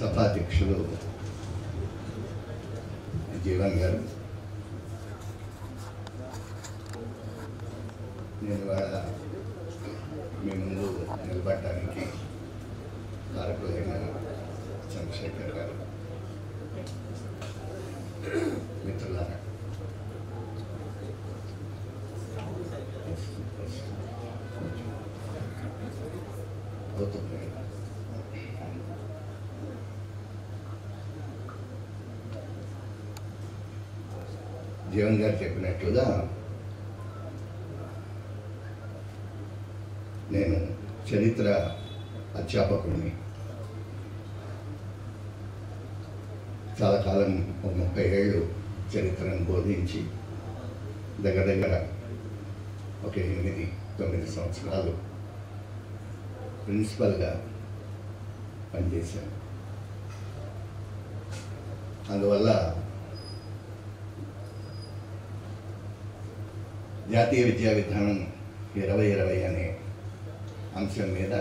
సభాధ్యక్షులు జీవన్ గారు, నేను వాళ్ళ మీ ముందు నిలబడటానికి కారకులైన చంద్రశేఖర్ గారు, మిత్రులారా, అవుతుంది. జీవన్ గారు చెప్పినట్లుగా నేను చరిత్ర అధ్యాపకుడిని. చాలా కాలం 30 ఏళ్ళు చరిత్రను బోధించి దగ్గర దగ్గర ఒక 8-9 సంవత్సరాలు ప్రిన్సిపల్గా పనిచేశాను. అందువల్ల జాతీయ విద్యా విధానం 2020 అనే అంశం మీద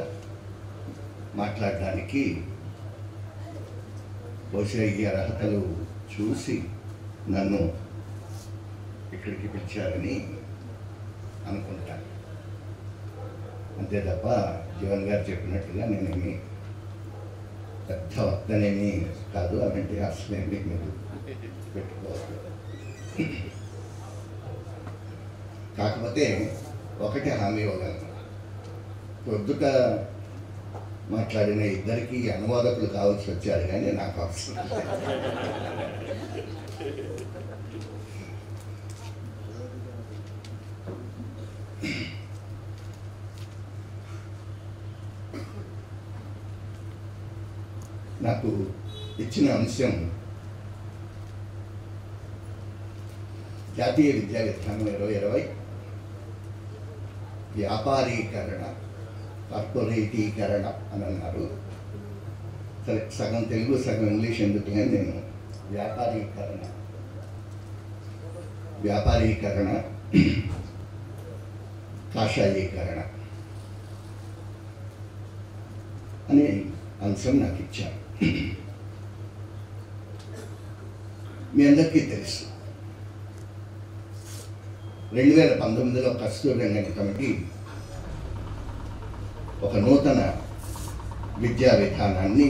మాట్లాడడానికి బహుశా ఈ అర్హతలు చూసి నన్ను ఇక్కడికి పిలిచారని అనుకుంటాను. అంతే తప్ప జీవన్ గారు చెప్పినట్టుగా నేనేమి పెద్ద వక్తనేమి కాదు. అలాంటి అసలేమి మీరు పెట్టుకోవాలి. కాకపోతే ఒకటి హామీ ఇవ్వగలను, పొద్దుట మాట్లాడిన ఇద్దరికి అనువాదకులు కావాల్సి వచ్చారు, కానీ నాకు అవసరం నాకు ఇచ్చిన అంశం జాతీయ విద్యా విధానం 2020 వ్యాపారీకరణ, కార్పొరేటీకరణ అని అన్నారు. సరే, సగం తెలుగు సగం ఇంగ్లీష్ ఎందుకు అని నేను వ్యాపారీకరణ, కాషాయీకరణ అనే అంశం నాకు ఇచ్చారు. మీ అందరికీ తెలుసు, 2019లో కస్తూరి రంగన్ కమిటీ ఒక నూతన విద్యా విధానాన్ని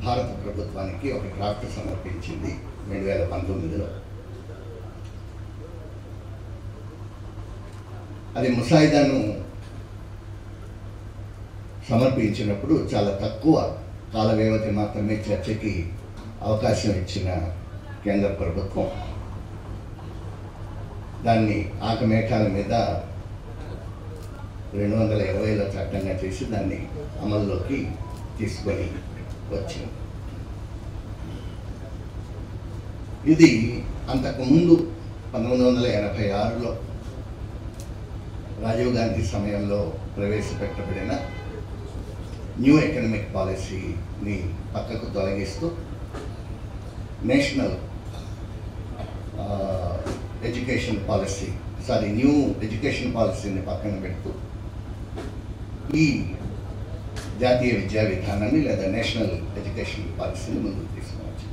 భారత ప్రభుత్వానికి ఒక డ్రాఫ్ట్ సమర్పించింది 2019లో. అది ముసాయిదాను సమర్పించినప్పుడు చాలా తక్కువ కాల వ్యవధి మాత్రమే చర్చకి అవకాశం ఇచ్చిన కేంద్ర ప్రభుత్వం దాన్ని ఆకమేఘాల మీద 2020లో చట్టంగా చేసి దాన్ని అమల్లోకి తీసుకొని వచ్చింది. ఇది అంతకుముందు 1986లో రాజీవ్ గాంధీ సమయంలో ప్రవేశపెట్టబడిన న్యూ ఎకనామిక్ పాలసీని పక్కకు తొలగిస్తూ నేషనల్ న్యూ ఎడ్యుకేషన్ పాలసీని పక్కన పెడుతూ ఈ జాతీయ విద్యా విధానాన్ని లేదా నేషనల్ ఎడ్యుకేషన్ పాలసీని ముందుకు తీసుకోవచ్చు.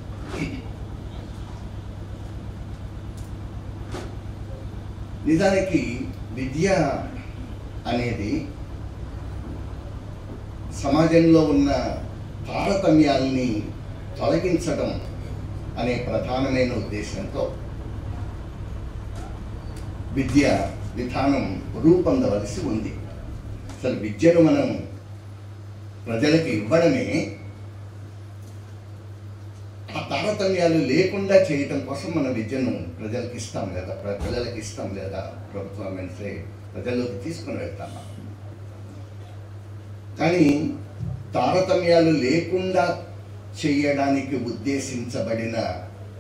నిజానికి విద్య అనేది సమాజంలో ఉన్న తారతమ్యాల్ని తొలగించడం అనే ప్రధానమైన ఉద్దేశంతో విద్య విధానం రూపొందవలసి ఉంది. అసలు విద్యను మనం ప్రజలకు ఇవ్వడమే ఆ తారతమ్యాలు లేకుండా చేయటం కోసం మన విద్యను ప్రజలకు ఇస్తాం లేదా పిల్లలకి ఇస్తాం లేదా ప్రభుత్వం అంటే ప్రజల్లోకి తీసుకుని వెళ్తామా. కానీ తారతమ్యాలు లేకుండా చేయడానికి ఉద్దేశించబడిన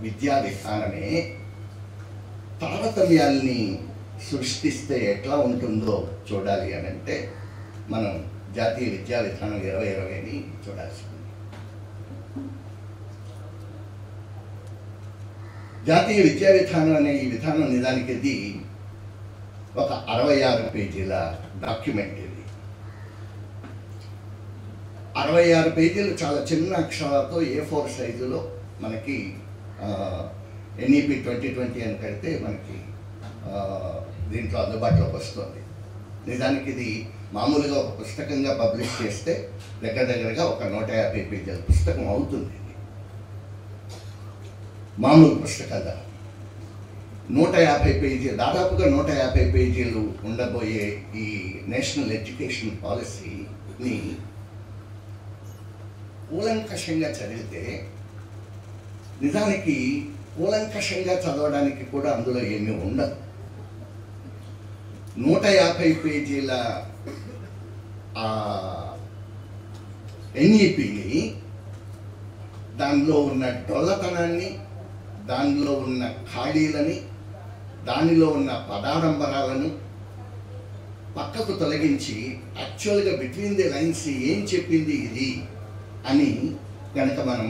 విద్యా విధానమే తారతమ్యాల్ని సృష్టిస్తే ఎట్లా ఉంటుందో చూడాలి అని అంటే మనం జాతీయ విద్యా విధానం 2020ని చూడాల్సి ఉంది. జాతీయ విద్యా విధానం అనే ఈ విధానం నిజానికి ఇది ఒక 66 పేజీల డాక్యుమెంట్. ఇది 66 పేజీలు చాలా చిన్న అక్షరాలతో A4 సైజులో మనకి NEP 2020 అని కడితే మనకి దీంట్లో అందుబాటులోకి వస్తుంది. నిజానికి ఇది మామూలుగా ఒక పుస్తకంగా పబ్లిష్ చేస్తే దగ్గరగా ఒక 150 పేజీల పుస్తకం అవుతుంది. మామూలు పుస్తకాలు 150 పేజీలు, దాదాపుగా 150 పేజీలు ఉండబోయే ఈ నేషనల్ ఎడ్యుకేషన్ పాలసీని కూలంకషంగా చదివితే నిజానికి కూలంకషంగా చదవడానికి కూడా అందులో ఏమీ ఉండదు. 150 పేజీల NEPని దానిలో ఉన్న డొల్లతనాన్ని, దానిలో ఉన్న ఖాళీలని, దానిలో ఉన్న పదాడంబరాలను పక్కకు తొలగించి యాక్చువల్గా బిట్వీన్ ది లైన్స్ ఏం చెప్పింది ఇది అని కనుక మనం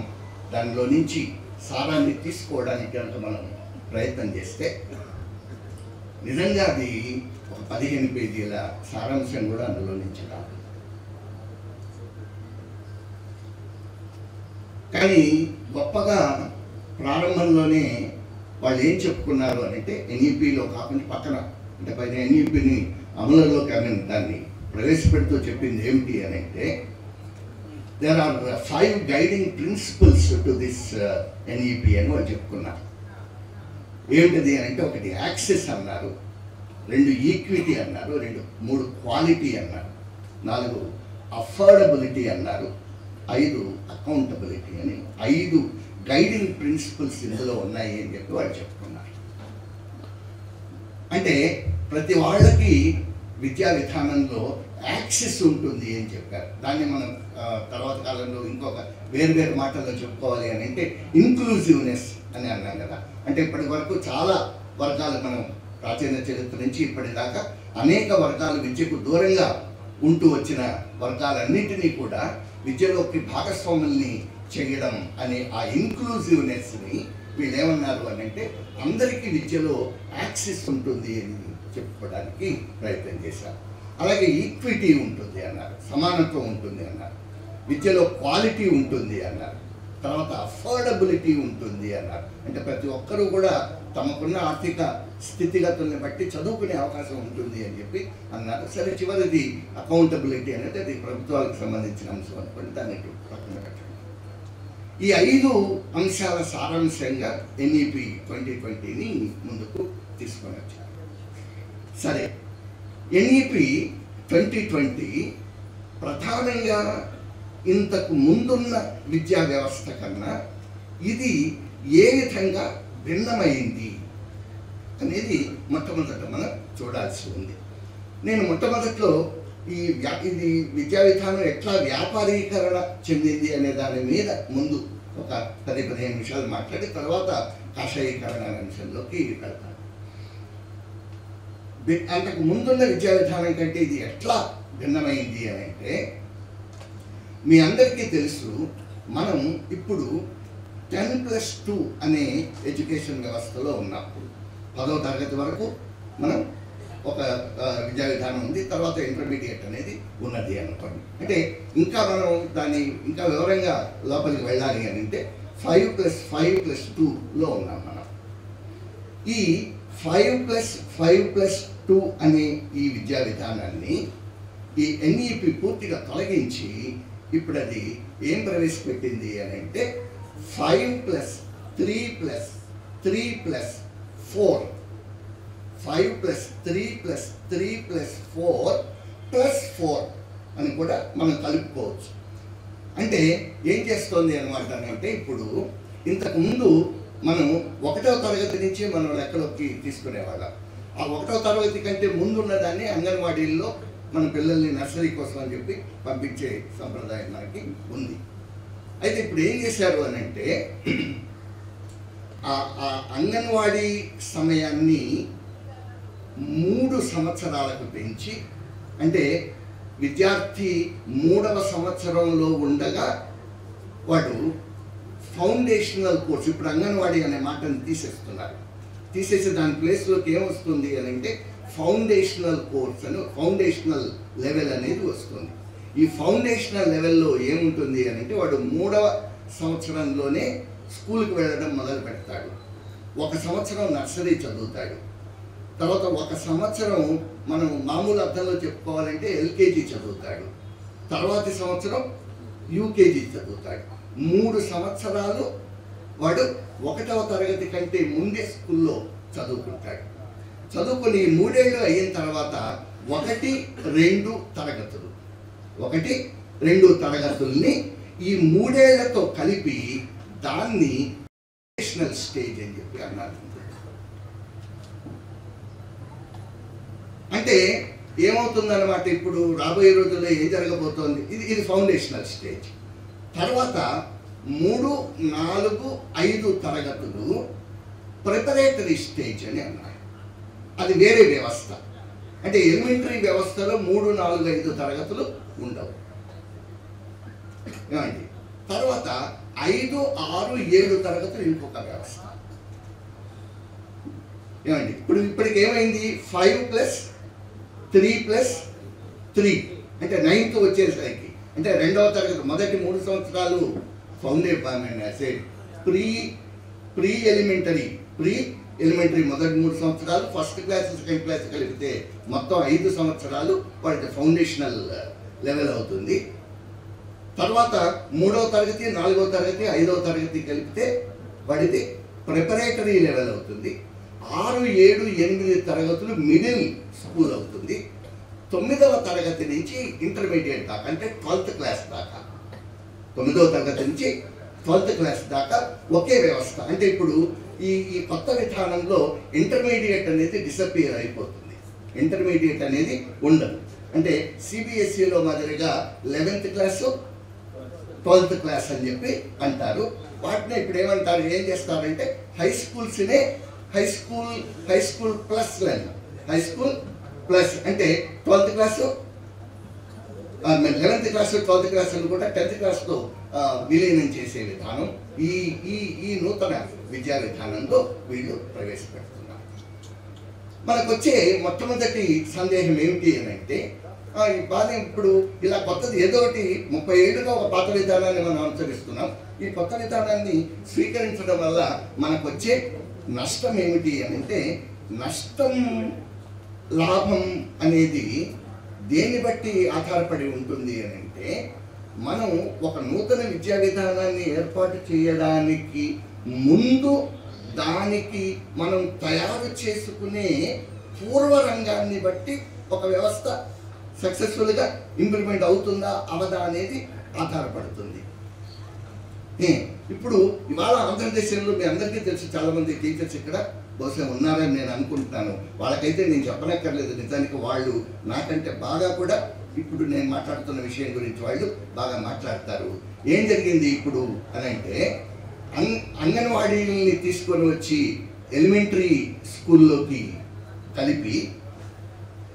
దానిలో నుంచి సారాన్ని తీసుకోవడానికి కనుక మనం ప్రయత్నం చేస్తే నిజంగా అది ఒక 15 పేజీల సారాంశం కూడా అందులో నుంచి రాదు. కానీ గొప్పగా ప్రారంభంలోనే వాళ్ళు ఏం చెప్పుకున్నారు అంటే NEPలో కాకుండా పక్కన అంటే పైన NEPని అమలులో కానీ దాన్ని ప్రవేశపెడుతూ చెప్పింది ఏమిటి అని అంటే there are 5 guiding principles to this NEP అని వాళ్ళు చెప్పుకున్నారు. ఏమిటిది అంటే 1 యాక్సెస్ అన్నారు, 2 ఈక్విటీ అన్నారు, 3 క్వాలిటీ అన్నారు, 4 అఫోర్డబిలిటీ అన్నారు, 5 అకౌంటబిలిటీ అని 5 గైడింగ్ ప్రిన్సిపల్స్ ఇందులో ఉన్నాయి అని చెప్పి వాళ్ళు చెప్పుకున్నారు. అంటే ప్రతి వాళ్ళకి విద్యా విధానంలో యాక్సెస్ ఉంటుంది అని చెప్పారు. దాన్ని మనం తర్వాత కాలంలో ఇంకొక వేరు మాటల్లో చెప్పుకోవాలి అని అంటే ఇన్క్లూజివ్నెస్ అని అన్నాం కదా. అంటే ఇప్పటి వరకు చాలా వర్గాలు మనం ప్రాచీన చరిత్ర నుంచి ఇప్పటిదాకా అనేక వర్గాలు విద్యకు దూరంగా ఉంటూ వచ్చిన వర్గాలన్నింటినీ కూడా విద్యలోకి భాగస్వాముల్ని చేయడం అనే ఆ ఇన్క్లూజివ్నెస్ని వీళ్ళు ఏమన్నారు అని అంటే అందరికీ విద్యలో యాక్సెస్ ఉంటుంది అని చెప్పుకోవడానికి ప్రయత్నం చేశారు. అలాగే ఈక్విటీ ఉంటుంది అన్నారు, సమానత్వం ఉంటుంది అన్నారు, విద్యలో క్వాలిటీ ఉంటుంది అన్నారు, తర్వాత అఫోర్డబిలిటీ ఉంటుంది అన్నారు. అంటే ప్రతి ఒక్కరూ కూడా తమకున్న ఆర్థిక స్థితిగతుల్ని బట్టి చదువుకునే అవకాశం ఉంటుంది అని చెప్పి అన్నారు. సరే, చివరిది అకౌంటబిలిటీ అనేది అది ప్రభుత్వాలకు సంబంధించిన అంశం అనుకోండి, దాన్ని పక్కన పెట్టండి. ఈ 5 అంశాల సారాంశంగా NEP 2020ని ముందుకు తీసుకొని వచ్చారు. సరే, NEP 2020 ప్రధానంగా ఇంతకు ముందున్న విద్యా వ్యవస్థ కన్నా ఇది ఏ విధంగా భిన్నమైంది అనేది మొట్టమొదట మనం చూడాల్సి ఉంది. నేను మొట్టమొదట్లో ఇది విద్యా విధానం ఎట్లా వ్యాపారీకరణ చెందింది అనే దాని మీద ముందు ఒక 10-15 నిమిషాలు మాట్లాడి తర్వాత కాషాయీకరణ అనే అంశంలోకి వెళ్తాను. అంతకు ముందున్న విద్యా విధానం కంటే ఇది ఎట్లా భిన్నమైంది అని అంటే మీ అందరికీ తెలుసు, మనం ఇప్పుడు 10+2 అనే ఎడ్యుకేషన్ వ్యవస్థలో ఉన్నప్పుడు 10వ తరగతి వరకు మనం ఒక విద్యా విధానం ఉంది, తర్వాత ఇంటర్మీడియట్ అనేది ఉన్నది అనుకోండి. అంటే ఇంకా మనం దాన్ని ఇంకా వివరంగా లోపలికి వెళ్ళాలి అని అంటే 5+5+2లో ఉన్నాం మనం. ఈ 5+5+2 అనే ఈ విద్యా విధానాన్ని ఈ NEP పూర్తిగా తొలగించి ఇప్పుడు అది ఏం ప్రవేశపెట్టింది అని అంటే 5+3+3+4 5+3+3+4+4 అని కూడా మనం కలుపుకోవచ్చు. అంటే ఏం చేస్తోంది అనమాట అంటే ఇప్పుడు ఇంతకుముందు మనం 1వ తరగతి నుంచి మనం లెక్కలోకి తీసుకునేవాళ్ళం. ఆ 1వ తరగతి కంటే ముందున్న దాన్ని అంగన్వాడీల్లో మన పిల్లల్ని నర్సరీ కోసం అని చెప్పి పంపించే సంప్రదాయం మనకి ఉంది. అయితే ఇప్పుడు ఏం చేశారు అని అంటే ఆ అంగన్వాడీ సమయాన్ని 3 సంవత్సరాలకు పెంచి, అంటే విద్యార్థి 3వ సంవత్సరంలో ఉండగా వాడు ఫౌండేషనల్ కోర్స్, ఇప్పుడు అంగన్వాడీ అనే మాటను తీసేస్తున్నారు, తీసేసి దాని ప్లేస్లోకి ఏమొస్తుంది అని అంటే ఫౌండేషనల్ కోర్స్ అని ఫౌండేషనల్ లెవెల్ అనేది వస్తుంది. ఈ ఫౌండేషనల్ లెవెల్లో ఏముంటుంది అని అంటే వాడు 3వ సంవత్సరంలోనే స్కూల్కి వెళ్ళడం మొదలు పెడతాడు. 1 సంవత్సరం నర్సరీ చదువుతాడు. తర్వాత 1 సంవత్సరం మనం మామూలు అర్థంలో చెప్పుకోవాలంటే ఎల్కేజీ చదువుతాడు. తర్వాతి సంవత్సరం యూకేజీ చదువుతాడు. 3 సంవత్సరాలు వాడు 1వ తరగతి కంటే ముందే స్కూల్లో చదువుకుంటాడు. చదువుకొని 3 ఏళ్ళు అయిన తర్వాత 1, 2 తరగతులు 1, 2 తరగతుల్ని ఈ 3 ఏళ్లతో కలిపి దాన్ని నేషనల్ స్టేజ్ అని చెప్పి అన్నారు. అంటే ఏమవుతుందన్నమాట, ఇప్పుడు రాబోయే రోజుల్లో ఏం జరగబోతోంది, ఇది ఫౌండేషనల్ స్టేజ్. తర్వాత 3, 4, 5 తరగతులు ప్రిపరేటరీ స్టేజ్ అని అన్నారు. అది వేరే వ్యవస్థ. అంటే ఎలిమెంటరీ వ్యవస్థలో 3, 4, 5 తరగతులు ఉండవు. ఏమండి, తర్వాత 5, 6, 7 తరగతులు ఇంకొక వ్యవస్థ. ఏమండి, ఇప్పటికి ఏమైంది, 5 + 3 + 3 అంటే 9th వచ్చేసరికి, అంటే 2వ తరగతి మొదటి 3 సంవత్సరాలు ప్రీ ఎలిమెంటరీ మొదటి 3 సంవత్సరాలు, ఫస్ట్ క్లాస్ సెకండ్ క్లాస్ కలిపితే మొత్తం 5 సంవత్సరాలు వాడికి ఫౌండేషనల్ లెవెల్ అవుతుంది. తర్వాత 3వ తరగతి, 4వ తరగతి, 5వ తరగతి కలిపితే వాడిది ప్రిపరేటరీ లెవెల్ అవుతుంది. 6, 7, 8 తరగతులు మిడిల్ స్కూల్ అవుతుంది. 9వ తరగతి నుంచి ఇంటర్మీడియట్ దాకా, అంటే 12th క్లాస్ దాకా, 9వ తరగతి నుంచి 12th క్లాస్ దాకా ఒకే వ్యవస్థ. అంటే ఇప్పుడు ఈ కొత్త విధానంలో ఇంటర్మీడియట్ అనేది డిసపియర్ అయిపోతుంది. ఇంటర్మీడియట్ అనేది ఉండదు. అంటే సిబిఎస్ఈలో మాదిరిగా 11th క్లాసు 12th క్లాస్ అని చెప్పి అంటారు. వాటిని ఇప్పుడు ఏమంటారు, ఏం చేస్తారంటే హై స్కూల్స్నే high school plus high school plus అంటే 12th class 11th class 12th class అని కూడా 10th క్లాస్లో విలీనం చేసే విధానం ఈ నూతన విద్యా విధానంలో వీళ్ళు ప్రవేశపెడుతున్నారు. మనకు వచ్చే మొట్టమొదటి సందేహం ఏమిటి అని అంటే, బాగా ఇప్పుడు ఇలా కొత్తది ఏదో ఒకటి 30 ఏళ్ళుగా ఒక పాత విధానాన్ని మనం అనుసరిస్తున్నాం. ఈ కొత్త విధానాన్ని స్వీకరించడం వల్ల మనకు వచ్చే నష్టం ఏమిటి అని అంటే, నష్టం లాభం అనేది దేన్ని బట్టి ఆధారపడి ఉంటుంది అని అంటే, మనం ఒక నూతన విద్యా విధానాన్ని ఏర్పాటు చేయడానికి ముందు దానికి మనం తయారు చేసుకునే పూర్వరంగాన్ని బట్టి ఒక వ్యవస్థ సక్సెస్ఫుల్గా ఇంప్లిమెంట్ అవుతుందా అవదా అనేది ఆధారపడుతుంది. ఇప్పుడు ఇవాళ ఆంధ్రదేశంలో మీ అందరికీ తెలుసు, చాలామంది టీచర్స్ ఇక్కడ బహుశా ఉన్నారని నేను అనుకుంటున్నాను. వాళ్ళకైతే నేను చెప్పనక్కర్లేదు, నిజానికి వాళ్ళు నాకంటే బాగా కూడా ఇప్పుడు నేను మాట్లాడుతున్న విషయం గురించి వాళ్ళు బాగా మాట్లాడతారు. ఏం జరిగింది ఇప్పుడు అని అంటే, అంగన్వాడీని తీసుకొని వచ్చి ఎలిమెంటరీ స్కూల్లోకి కలిపి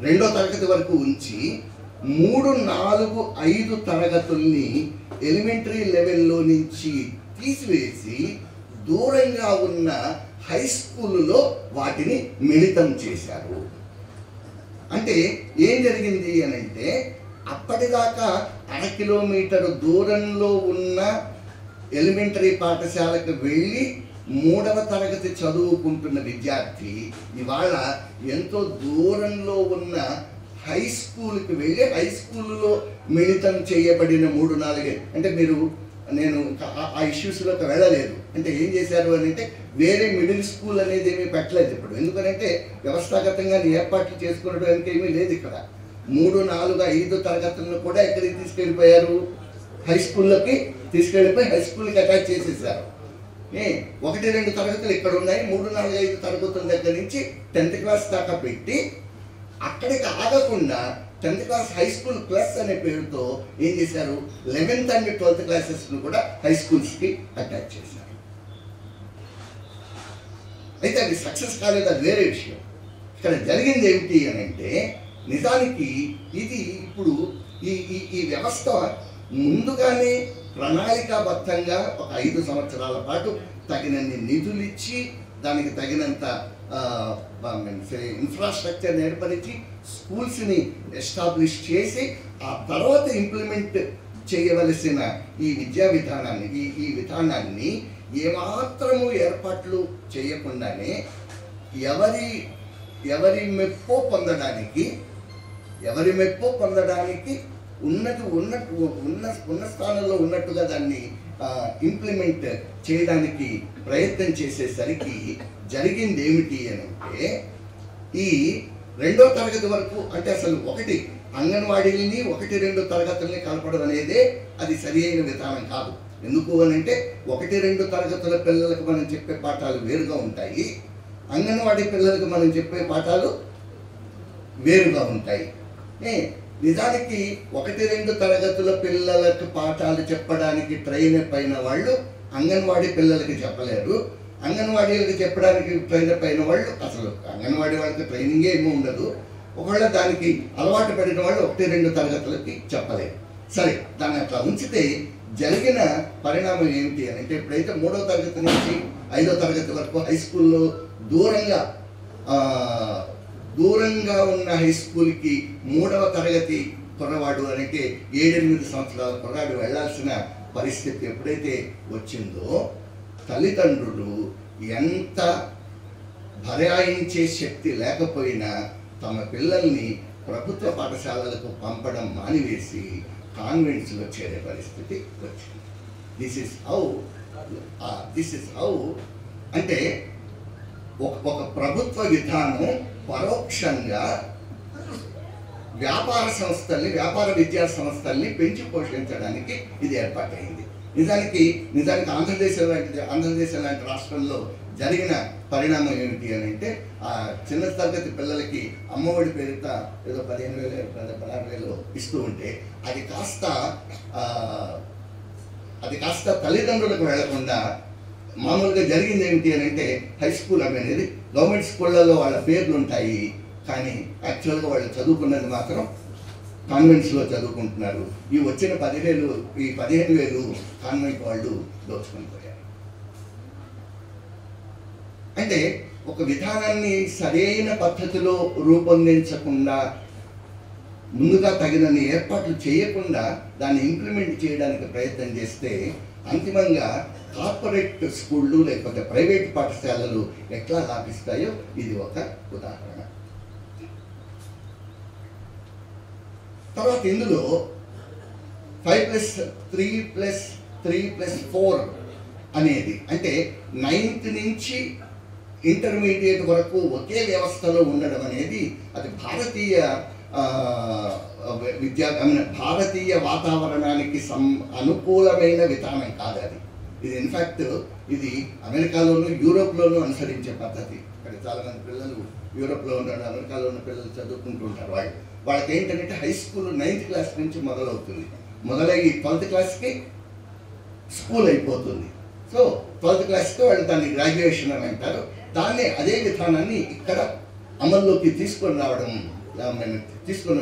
2వ తరగతి వరకు ఉంచి 3, 4, 5 తరగతుల్ని ఎలిమెంటరీ లెవెల్లో నుంచి తీసివేసి దూరంగా ఉన్న హై స్కూల్లో వాటిని మిళితం చేశారు. అంటే ఏం జరిగింది అని అంటే, అప్పటిదాకా 1/2 కిలోమీటర్ దూరంలో ఉన్న ఎలిమెంటరీ పాఠశాలకు వెళ్ళి 3వ తరగతి చదువుకుంటున్న విద్యార్థి ఇవాళ ఎంతో దూరంలో ఉన్న హై స్కూల్కి వెళ్ళి హై స్కూల్లో మిళితం చేయబడిన 3, 4 అంటే నేను ఆ ఇష్యూస్లోకి వెళ్ళలేదు. అంటే ఏం చేశారు అని అంటే, వేరే మిడిల్ స్కూల్ అనేది ఏమీ పెట్టలేదు ఇప్పుడు. ఎందుకంటే వ్యవస్థాగతంగా ఏర్పాట్లు చేసుకోవడానికి ఏమీ లేదు ఇక్కడ. 3, 4, 5 తరగతులను కూడా ఎక్కడికి తీసుకెళ్ళిపోయారు, హై స్కూల్లోకి తీసుకెళ్ళిపోయి హై స్కూల్కి అటాచ్ చేసేసారు. 1, 2 తరగతులు ఇక్కడ ఉన్నాయి. 3, 4, 5 తరగతుల దగ్గర నుంచి 10th క్లాస్ దాకా పెట్టి అక్కడికి ఆగకుండా 10th class high school plus అనే పేరుతో ఏం చేశారు, 11th and 12th క్లాసెస్ను కూడా హై స్కూల్స్కి అటాచ్ చేశారు. అయితే అది సక్సెస్ కాలేదు, అది వేరే విషయం. ఇక్కడ జరిగింది ఏమిటి అని అంటే, నిజానికి ఇది ఇప్పుడు ఈ వ్యవస్థ ముందుగానే ప్రణాళికాబద్ధంగా ఒక 5 సంవత్సరాల పాటు తగినన్ని నిధులిచ్చి దానికి తగినంత ఇన్ఫ్రాస్ట్రక్చర్ ఏర్పరిచి స్కూల్స్ని ఎస్టాబ్లిష్ చేసి ఆ తర్వాత ఇంప్లిమెంట్ చేయవలసిన ఈ విద్యా విధానాన్ని ఈ విధానాన్ని ఏమాత్రము ఏర్పాట్లు చేయకుండానే ఎవరి మెప్పో పొందడానికి ఉన్న స్థానంలో ఉన్నట్టుగా దాన్ని ఇంప్లిమెంట్ చేయడానికి ప్రయత్నం చేసేసరికి జరిగింది ఏమిటి అని అంటే, ఈ 2వ తరగతి వరకు అంటే అసలు అంగన్వాడీలని 1-2 తరగతుల్ని కలపడం అనేదే అది సరి అయిన విధానం కాదు. ఎందుకు అని అంటే 1-2 తరగతుల పిల్లలకు మనం చెప్పే పాఠాలు వేరుగా ఉంటాయి, అంగన్వాడీ పిల్లలకు మనం చెప్పే పాఠాలు వేరుగా ఉంటాయి. నిజానికి 1-2 తరగతుల పిల్లలకు పాఠాలు చెప్పడానికి ట్రైన్ అయిన వాళ్ళు అంగన్వాడీ పిల్లలకి చెప్పలేరు, అంగన్వాడీలకు చెప్పడానికి ట్రైన్ అయిన వాళ్ళు అసలు అంగన్వాడీ వాళ్ళకి ట్రైనింగే ఏమీ ఉండదు, ఒకవేళ దానికి అలవాటు పడిన వాళ్ళు 1-2 తరగతులకి చెప్పలేరు. సరే, దాన్ని అట్లా ఉంచితే జరిగిన పరిణామం ఏమిటి అని అంటే, ఎప్పుడైతే 3వ తరగతి నుంచి 5వ తరగతి వరకు హై స్కూల్లో దూరంగా ఉన్న హై స్కూల్కి 3వ తరగతి కుర్రవాడు అంటే 7-8 సంవత్సరాల కుర్రాడు వెళ్లాల్సిన పరిస్థితి ఎప్పుడైతే వచ్చిందో, తల్లిదండ్రులు ఎంత భరాయించే శక్తి లేకపోయినా తమ పిల్లల్ని ప్రభుత్వ పాఠశాలలకు పంపడం మానివేసి కాన్వెంట్స్లో చేరే పరిస్థితి వచ్చింది. దిస్ ఇస్ హౌ అంటే ఒక ప్రభుత్వ విధానం పరోక్షంగా వ్యాపార విద్యా సంస్థల్ని పెంచి పోషించడానికి ఇది ఏర్పాటైంది. నిజానికి ఆంధ్రదేశం లాంటి రాష్ట్రంలో జరిగిన పరిణామం ఏమిటి అని అంటే, ఆ చిన్న తరగతి పిల్లలకి అమ్మఒడి పేరిట ఏదో 15,000 ఇస్తూ ఉంటే అది కాస్త తల్లిదండ్రులకు వెళ్లకుండా మామూలుగా జరిగింది ఏమిటి అని అంటే, హై స్కూల్ అనేది గవర్నమెంట్ స్కూళ్ళలో వాళ్ళ పేర్లు ఉంటాయి, కానీ యాక్చువల్గా వాళ్ళు చదువుకున్నది మాత్రం కాన్వెంట్స్లో చదువుకుంటున్నారు. ఈ వచ్చిన 15,000 కాన్వెంట్ వాళ్ళు దోచుకొని పోయారు. అంటే ఒక విధానాన్ని సరైన పద్ధతిలో రూపొందించకుండా, ముందుగా తగినన్ని ఏర్పాట్లు చేయకుండా దాన్ని ఇంప్లిమెంట్ చేయడానికి ప్రయత్నం చేస్తే అంతిమంగా కార్పొరేట్ స్కూళ్ళు లేకపోతే ప్రైవేట్ పాఠశాలలు ఎట్లా లాభిస్తాయో ఇది ఒక ఉదాహరణ. తర్వాత ఇందులో 5+3+3+4 అనేది అంటే 9th నుంచి ఇంటర్మీడియట్ వరకు ఒకే వ్యవస్థలో ఉండడం అనేది అది భారతీయ వాతావరణానికి అనుకూలమైన విధానం కాదు. ఇది ఇన్ఫ్యాక్ట్ ఇది అమెరికాలోను యూరోప్లోనూ అనుసరించే పద్ధతి. ఇక్కడ చాలామంది పిల్లలు యూరోప్లో ఉన్నాడు, అమెరికాలో ఉన్న పిల్లలు చదువుకుంటూ ఉంటారు. వాళ్ళకి ఏంటంటే హై స్కూల్ 9th క్లాస్ నుంచి మొదలవుతుంది, మొదలయ్యి 12th క్లాస్కి స్కూల్ అయిపోతుంది. సో 12th క్లాస్కి వాళ్ళు దాన్ని గ్రాడ్యుయేషన్ అని అంటారు. అదే విధానాన్ని ఇక్కడ అమల్లోకి తీసుకొని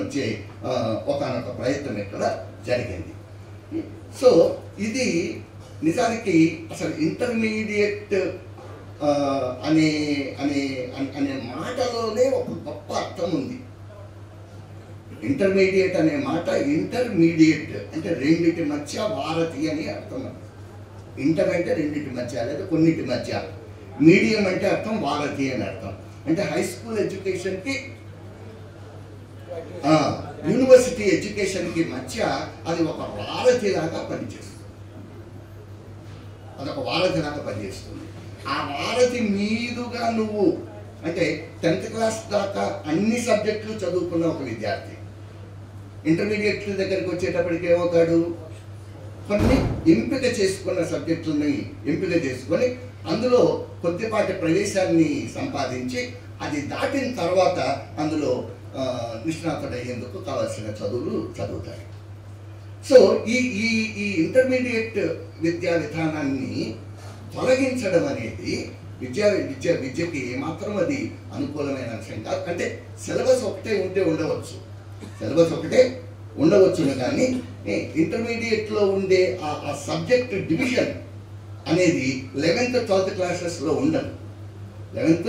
వచ్చే ఒకనొక ప్రయత్నం ఇక్కడ జరిగింది. సో ఇది నిజానికి అసలు ఇంటర్మీడియట్ అనే మాటలోనే ఒక గొప్ప అర్థం ఉంది. ఇంటర్మీడియట్ అనే మాట ఇంటర్మీడియట్ అంటే రెండిటి మధ్య వారధి అని అర్థం. ఇంటర్ అంటే రెండిటి మధ్య లేదా కొన్నిటి మధ్య, మీడియం అంటే అర్థం వారధి అని అర్థం. అంటే హై స్కూల్ ఎడ్యుకేషన్కి యూనివర్సిటీ ఎడ్యుకేషన్కి మధ్య అది ఒక వారధిలాగా పనిచేస్తుంది. ఆ వారధి మీదుగా నువ్వు అంటే 10th క్లాస్ దాకా అన్ని సబ్జెక్టులు చదువుకున్న ఒక విద్యార్థి ఇంటర్మీడియట్ దగ్గరికి వచ్చేటప్పటికి ఏమవుతాడు, కొన్ని ఎంపిక చేసుకున్న సబ్జెక్టులని ఎంపిక చేసుకొని అందులో కొద్దిపాటి ప్రవేశాన్ని సంపాదించి అది దాటిన తర్వాత అందులో నిష్ణాతుడయ్యేందుకు కావాల్సిన చదువులు చదువుతారు. సో ఈ ఇంటర్మీడియట్ విద్యా విధానాన్ని తొలగించడం అనేది విద్యకి ఏమాత్రం అది అనుకూలమైన అంశం కాదు. అంటే సిలబస్ ఒకటే ఉండవచ్చును కానీ ఇంటర్మీడియట్లో ఉండే ఆ సబ్జెక్ట్ డివిజన్ అనేది 11th 12th క్లాసెస్లో ఉండదు. 11th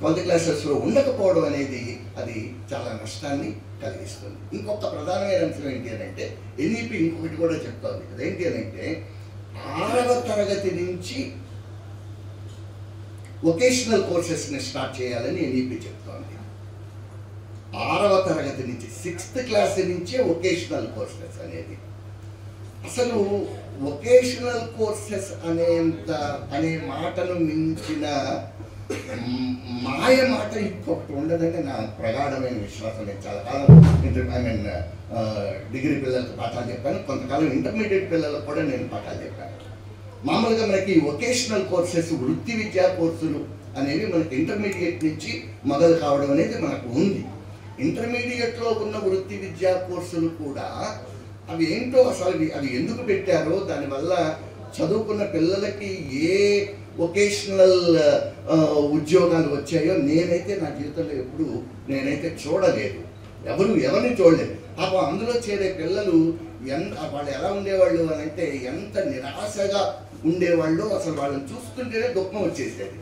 12th క్లాసెస్లో ఉండకపోవడం అనేది అది చాలా నష్టాన్ని కలిగిస్తుంది. ఇంకొక ప్రధానమైన అంశం ఏంటి అని అంటే ఎన్ఈపి ఇంకొకటి కూడా చెప్తోంది. అదేంటి అని అంటే 6వ తరగతి నుంచి వొకేషనల్ కోర్సెస్ని స్టార్ట్ చేయాలని ఎన్ఈపి చెప్తోంది. 6వ తరగతి నుంచి 6th క్లాస్ నుంచే వొకేషనల్ కోర్సెస్ అనేది. అసలు వొకేషనల్ కోర్సెస్ అనే మాటను మించిన మాయ మాట ఇంకొకటి ఉండదని నా ప్రగాఢమైన విశ్వాసం. నేను చాలా కాలం డిగ్రీ పిల్లలకు పాఠాలు చెప్పాను, కొంతకాలం ఇంటర్మీడియట్ పిల్లలకు కూడా నేను పాఠాలు చెప్పాను. మామూలుగా మనకి వొకేషనల్ కోర్సెస్, వృత్తి విద్యా కోర్సులు అనేవి మనకి ఇంటర్మీడియట్ నుంచి మొదలు కావడం అనేది మనకు ఉంది. ఇంటర్మీడియట్లో ఉన్న వృత్తి విద్యా కోర్సులు కూడా అవి ఏంటో అసలు అవి ఎందుకు పెట్టారో, దానివల్ల చదువుకున్న పిల్లలకి ఏ వొకేషనల్ ఉద్యోగాలు వచ్చాయో నేనైతే నా జీవితంలో ఎప్పుడు నేనైతే చూడలేదు, ఎవరిని చూడలేదు. పాపం అందులో చేరే పిల్లలు వాళ్ళు ఎలా ఉండేవాళ్ళు అని అంటే ఎంత నిరాశగా ఉండేవాళ్ళు. అసలు వాళ్ళని చూస్తుంటేనే దుఃఖం వచ్చేసేది.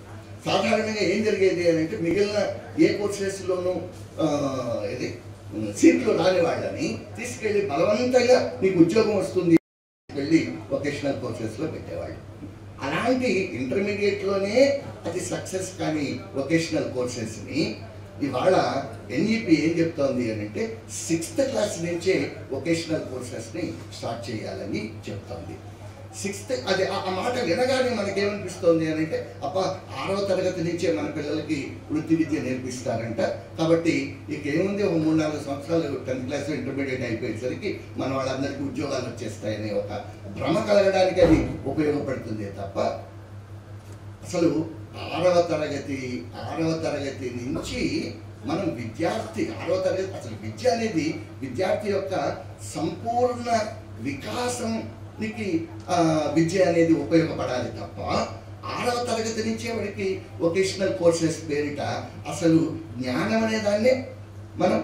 సాధారణంగా ఏం జరిగేది అని అంటే మిగిలిన ఏ కోర్సెస్లోనూ ఇది సీట్లు రాని వాళ్ళని తీసుకెళ్ళి బలవంతంగా నీకు ఉద్యోగం వస్తుంది వెళ్ళి వొకేషనల్ కోర్సెస్లో పెట్టేవాళ్ళు. అలాంటి ఇంటర్మీడియట్లోనే అది సక్సెస్ కానీ వొకేషనల్ కోర్సెస్ని ఇవాళ ఎన్ఈపి ఏం చెప్తోంది అని అంటే 6th క్లాస్ నుంచే వొకేషనల్ కోర్సెస్ని స్టార్ట్ చేయాలని చెప్తోంది. 6th అది ఆ మాట వినగానే మనకేమనిపిస్తోంది అని అంటే 6వ తరగతి నుంచే మన పిల్లలకి వృత్తి విద్య నేర్పిస్తారంట, కాబట్టి ఇక ఏముంది, ఒక 3-4 సంవత్సరాలు 10th క్లాస్ ఇంటర్మీడియట్ అయిపోయేసరికి మన వాళ్ళందరికీ ఉద్యోగాలు వచ్చేస్తాయనే ఒక భ్రమ కలగడానికి అది ఉపయోగపడుతుంది తప్ప అసలు 6వ తరగతి నుంచి మనం విద్యార్థి 6వ తరగతి అసలు విద్య అనేది విద్యార్థి యొక్క సంపూర్ణ వికాసానికి విద్య అనేది ఉపయోగపడాలి తప్ప 6వ తరగతి నుంచే వాడికి వొకేషనల్ కోర్సెస్ పేరిట అసలు జ్ఞానం అనే దాన్నే మనం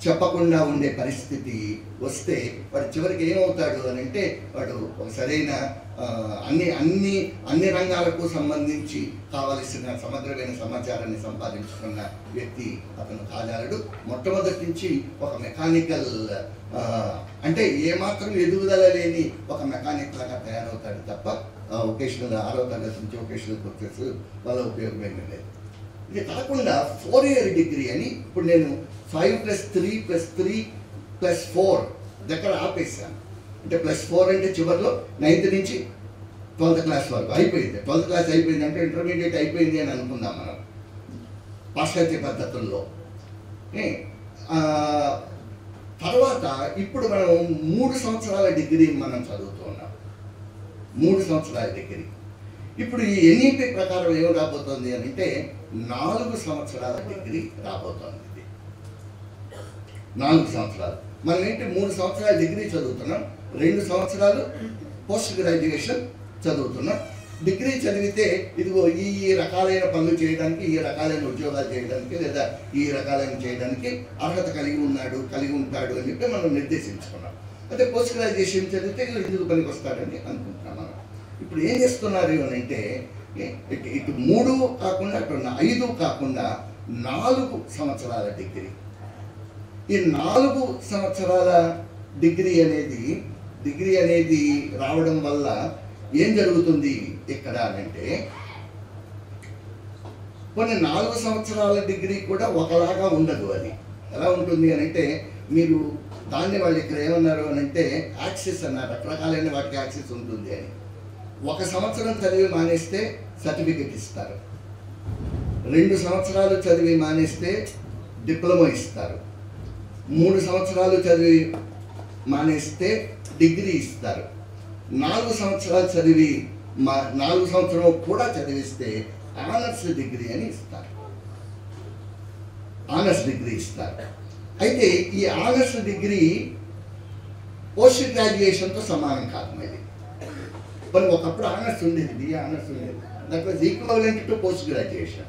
చెప్పకుండా ఉండే పరిస్థితి వస్తే వాడు చివరికి ఏమవుతాడు అని అంటే వాడు ఒక సరైన అన్ని రంగాలకు సంబంధించి కావలసిన సమగ్రమైన సమాచారాన్ని సంపాదించుకున్న వ్యక్తి అతను కాజాలడు. మొట్టమొదటి నుంచి ఒక మెకానికల్ అంటే ఏమాత్రం ఎదుగుదల లేని ఒక మెకానిక్ లాగా తయారవుతాడు తప్ప వొకేషనల్ 6వ తరగతి నుంచి వొకేషనల్ కోర్సెస్ వల్ల ఉపయోగం ఏమీ లేదు. ఇది కాకుండా 4 year డిగ్రీ అని ఇప్పుడు నేను 5+3+3+4 దగ్గర ఆపేసాను. అంటే +4 అంటే చివరిలో 9th నుంచి 12th క్లాస్ వరకు అయిపోయింది. 12th క్లాస్ అయిపోయింది అంటే ఇంటర్మీడియట్ అయిపోయింది అని అనుకుందాం మనం పాశ్చాత్య పద్ధతుల్లో. తర్వాత ఇప్పుడు మనం 3 సంవత్సరాల డిగ్రీ మనం చదువుతూ ఉన్నాం. 3 సంవత్సరాల డిగ్రీ ఇప్పుడు ఈ ఎన్ఈపి ప్రకారం ఏం రాబోతోంది అని అంటే 4 సంవత్సరాల డిగ్రీ రాబోతోంది. 4 సంవత్సరాలు మనం ఏంటి 3 సంవత్సరాల డిగ్రీ చదువుతున్నాం, 2 సంవత్సరాలు పోస్ట్ గ్రాడ్యుయేషన్ చదువుతున్నాం. డిగ్రీ చదివితే ఇదిగో ఈ రకాలైన పనులు చేయడానికి, ఈ రకాలైన ఉద్యోగాలు చేయడానికి, లేదా ఈ రకాలైన చేయడానికి అర్హత కలిగి ఉంటాడు అని చెప్పి మనం నిర్దేశించుకున్నాం. అయితే పోస్ట్ గ్రాడ్యుయేషన్ చదివితే ఎందుకు పనికి వస్తాడని అనుకుంటున్నాం మనం. ఇప్పుడు ఏం చేస్తున్నారు అని అంటే ఇటు 3 కాకుండా అటు 5 కాకుండా 4 సంవత్సరాల డిగ్రీ. ఈ 4 సంవత్సరాల డిగ్రీ అనేది రావడం వల్ల ఏం జరుగుతుంది ఇక్కడ అంటే కొన్ని 4 సంవత్సరాల డిగ్రీ కూడా ఒకలాగా ఉండదు. అది ఎలా ఉంటుంది అని అంటే మీరు దాన్ని వాళ్ళు ఇక్కడ ఏమన్నారు అని అంటే యాక్సెస్ అన్నారు, రకరకాలైన వాటికి యాక్సెస్ ఉంటుంది అని. 1 సంవత్సరం చదివి మానేస్తే సర్టిఫికెట్ ఇస్తారు, 2 సంవత్సరాలు చదివి మానేస్తే డిప్లొమా ఇస్తారు, 3 సంవత్సరాలు చదివి మానేస్తే డిగ్రీ ఇస్తారు, 4 సంవత్సరాలు చదివి 4 సంవత్సరం కూడా చదివిస్తే ఆనర్స్ డిగ్రీ అని ఇస్తారు. ఆనర్స్ డిగ్రీ ఇస్తారు. అయితే ఈ ఆనర్స్ డిగ్రీ పోస్ట్ గ్రాడ్యుయేషన్తో సమానం కాదు. మళ్ళీ మరి ఒకప్పుడు ఆనర్స్ ఉండేది, బిఏ ఆనర్స్ ఉండేది, that was equivalent to post graduation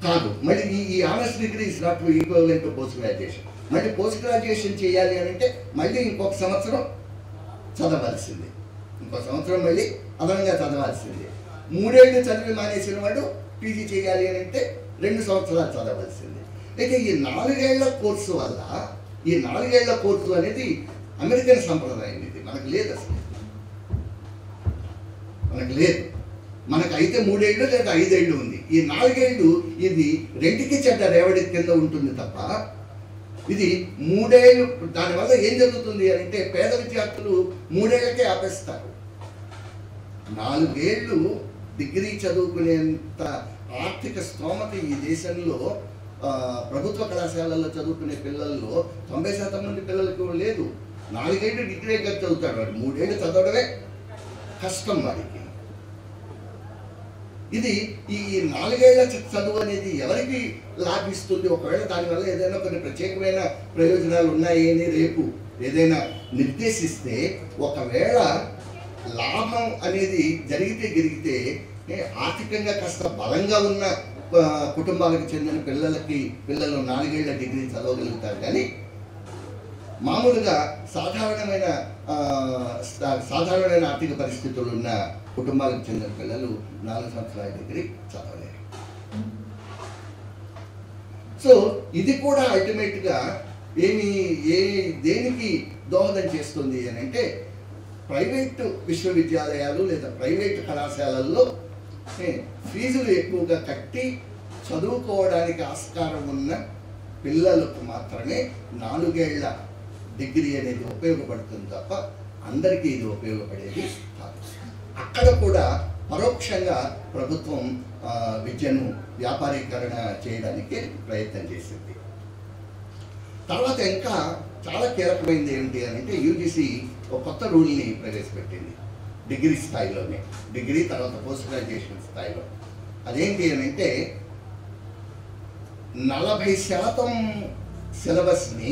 కాదు. మళ్ళీ ఈ honours degree is not equivalent to post graduation. మళ్ళీ పోస్ట్ గ్రాడ్యుయేషన్ చేయాలి అని అంటే మళ్ళీ ఇంకొక సంవత్సరం చదవాల్సింది, ఇంకొక సంవత్సరం మళ్ళీ అదనంగా చదవాల్సింది. 3 ఏళ్ళు చదివి మానేసిన వాడు పీజీ చేయాలి అని అంటే 2 సంవత్సరాలు చదవలసింది. అయితే ఈ 4 ఏళ్ల కోర్సు వల్ల, ఈ 4 ఏళ్ల కోర్సు అనేది అమెరికన్ సంప్రదాయం, ఇది మనకు లేదు, అసలు మనకు లేదు. మనకు అయితే 3 ఏళ్ళు లేదా 5 ఏళ్ళు ఉంది. ఈ 4 ఏళ్ళు ఇది రెంటికి చెడ్డ రేవడి కింద ఉంటుంది తప్ప ఇది 3 ఏళ్ళు. దానివల్ల ఏం జరుగుతుంది అని అంటే పేద విద్యార్థులు 3 ఏళ్ళకే ఆపేస్తారు. 4 ఏళ్ళు డిగ్రీ చదువుకునేంత ఆర్థిక స్తోమత ఈ దేశంలో ప్రభుత్వ కళాశాలల్లో చదువుకునే పిల్లల్లో 90% మంది పిల్లలకు లేదు. 4 ఏళ్ళు డిగ్రీ చదువుతాడు వాడు, 3 ఏళ్ళు చదవడమే కష్టం వాడికి. ఇది ఈ 4 ఏళ్ల చదువు అనేది ఎవరికి లాభిస్తుంది? ఒకవేళ దానివల్ల ఏదైనా కొన్ని ప్రత్యేకమైన ప్రయోజనాలు ఉన్నాయి అని రేపు ఏదైనా నిర్దేశిస్తే, ఒకవేళ లాభం అనేది జరిగితే ఆర్థికంగా కాస్త బలంగా ఉన్న కుటుంబాలకు చెందిన పిల్లలు 4 ఏళ్ల డిగ్రీ చదవగలుగుతారు. కానీ మామూలుగా సాధారణమైన ఆర్థిక పరిస్థితులు ఉన్న కుటుంబాలకు చెందిన పిల్లలు 4 సంవత్సరాల డిగ్రీ చదవలేరు. సో ఇది కూడా అల్టిమేట్గా దేనికి దోహదం చేస్తుంది అని అంటే, ప్రైవేటు విశ్వవిద్యాలయాలు లేదా ప్రైవేటు కళాశాలల్లో ఫీజులు ఎక్కువగా కట్టి చదువుకోవడానికి ఆస్కారం ఉన్న పిల్లలకు మాత్రమే 4 ఏళ్ల డిగ్రీ అనేది ఉపయోగపడుతుంది తప్ప అందరికీ ఇది ఉపయోగపడేది కాదు. అక్కడ కూడా పరోక్షంగా ప్రభుత్వం విద్యను వ్యాపారీకరణ చేయడానికి ప్రయత్నం చేసింది. తర్వాత ఇంకా చాలా కీలకమైనది ఏమిటి అని అంటే, యూజీసీ ఒక కొత్త రూల్ని ప్రవేశపెట్టింది డిగ్రీ స్థాయిలోనే, డిగ్రీ తర్వాత పోస్ట్ గ్రాడ్యుయేషన్ స్థాయిలో. అదేంటి అని అంటే 40% సిలబస్ని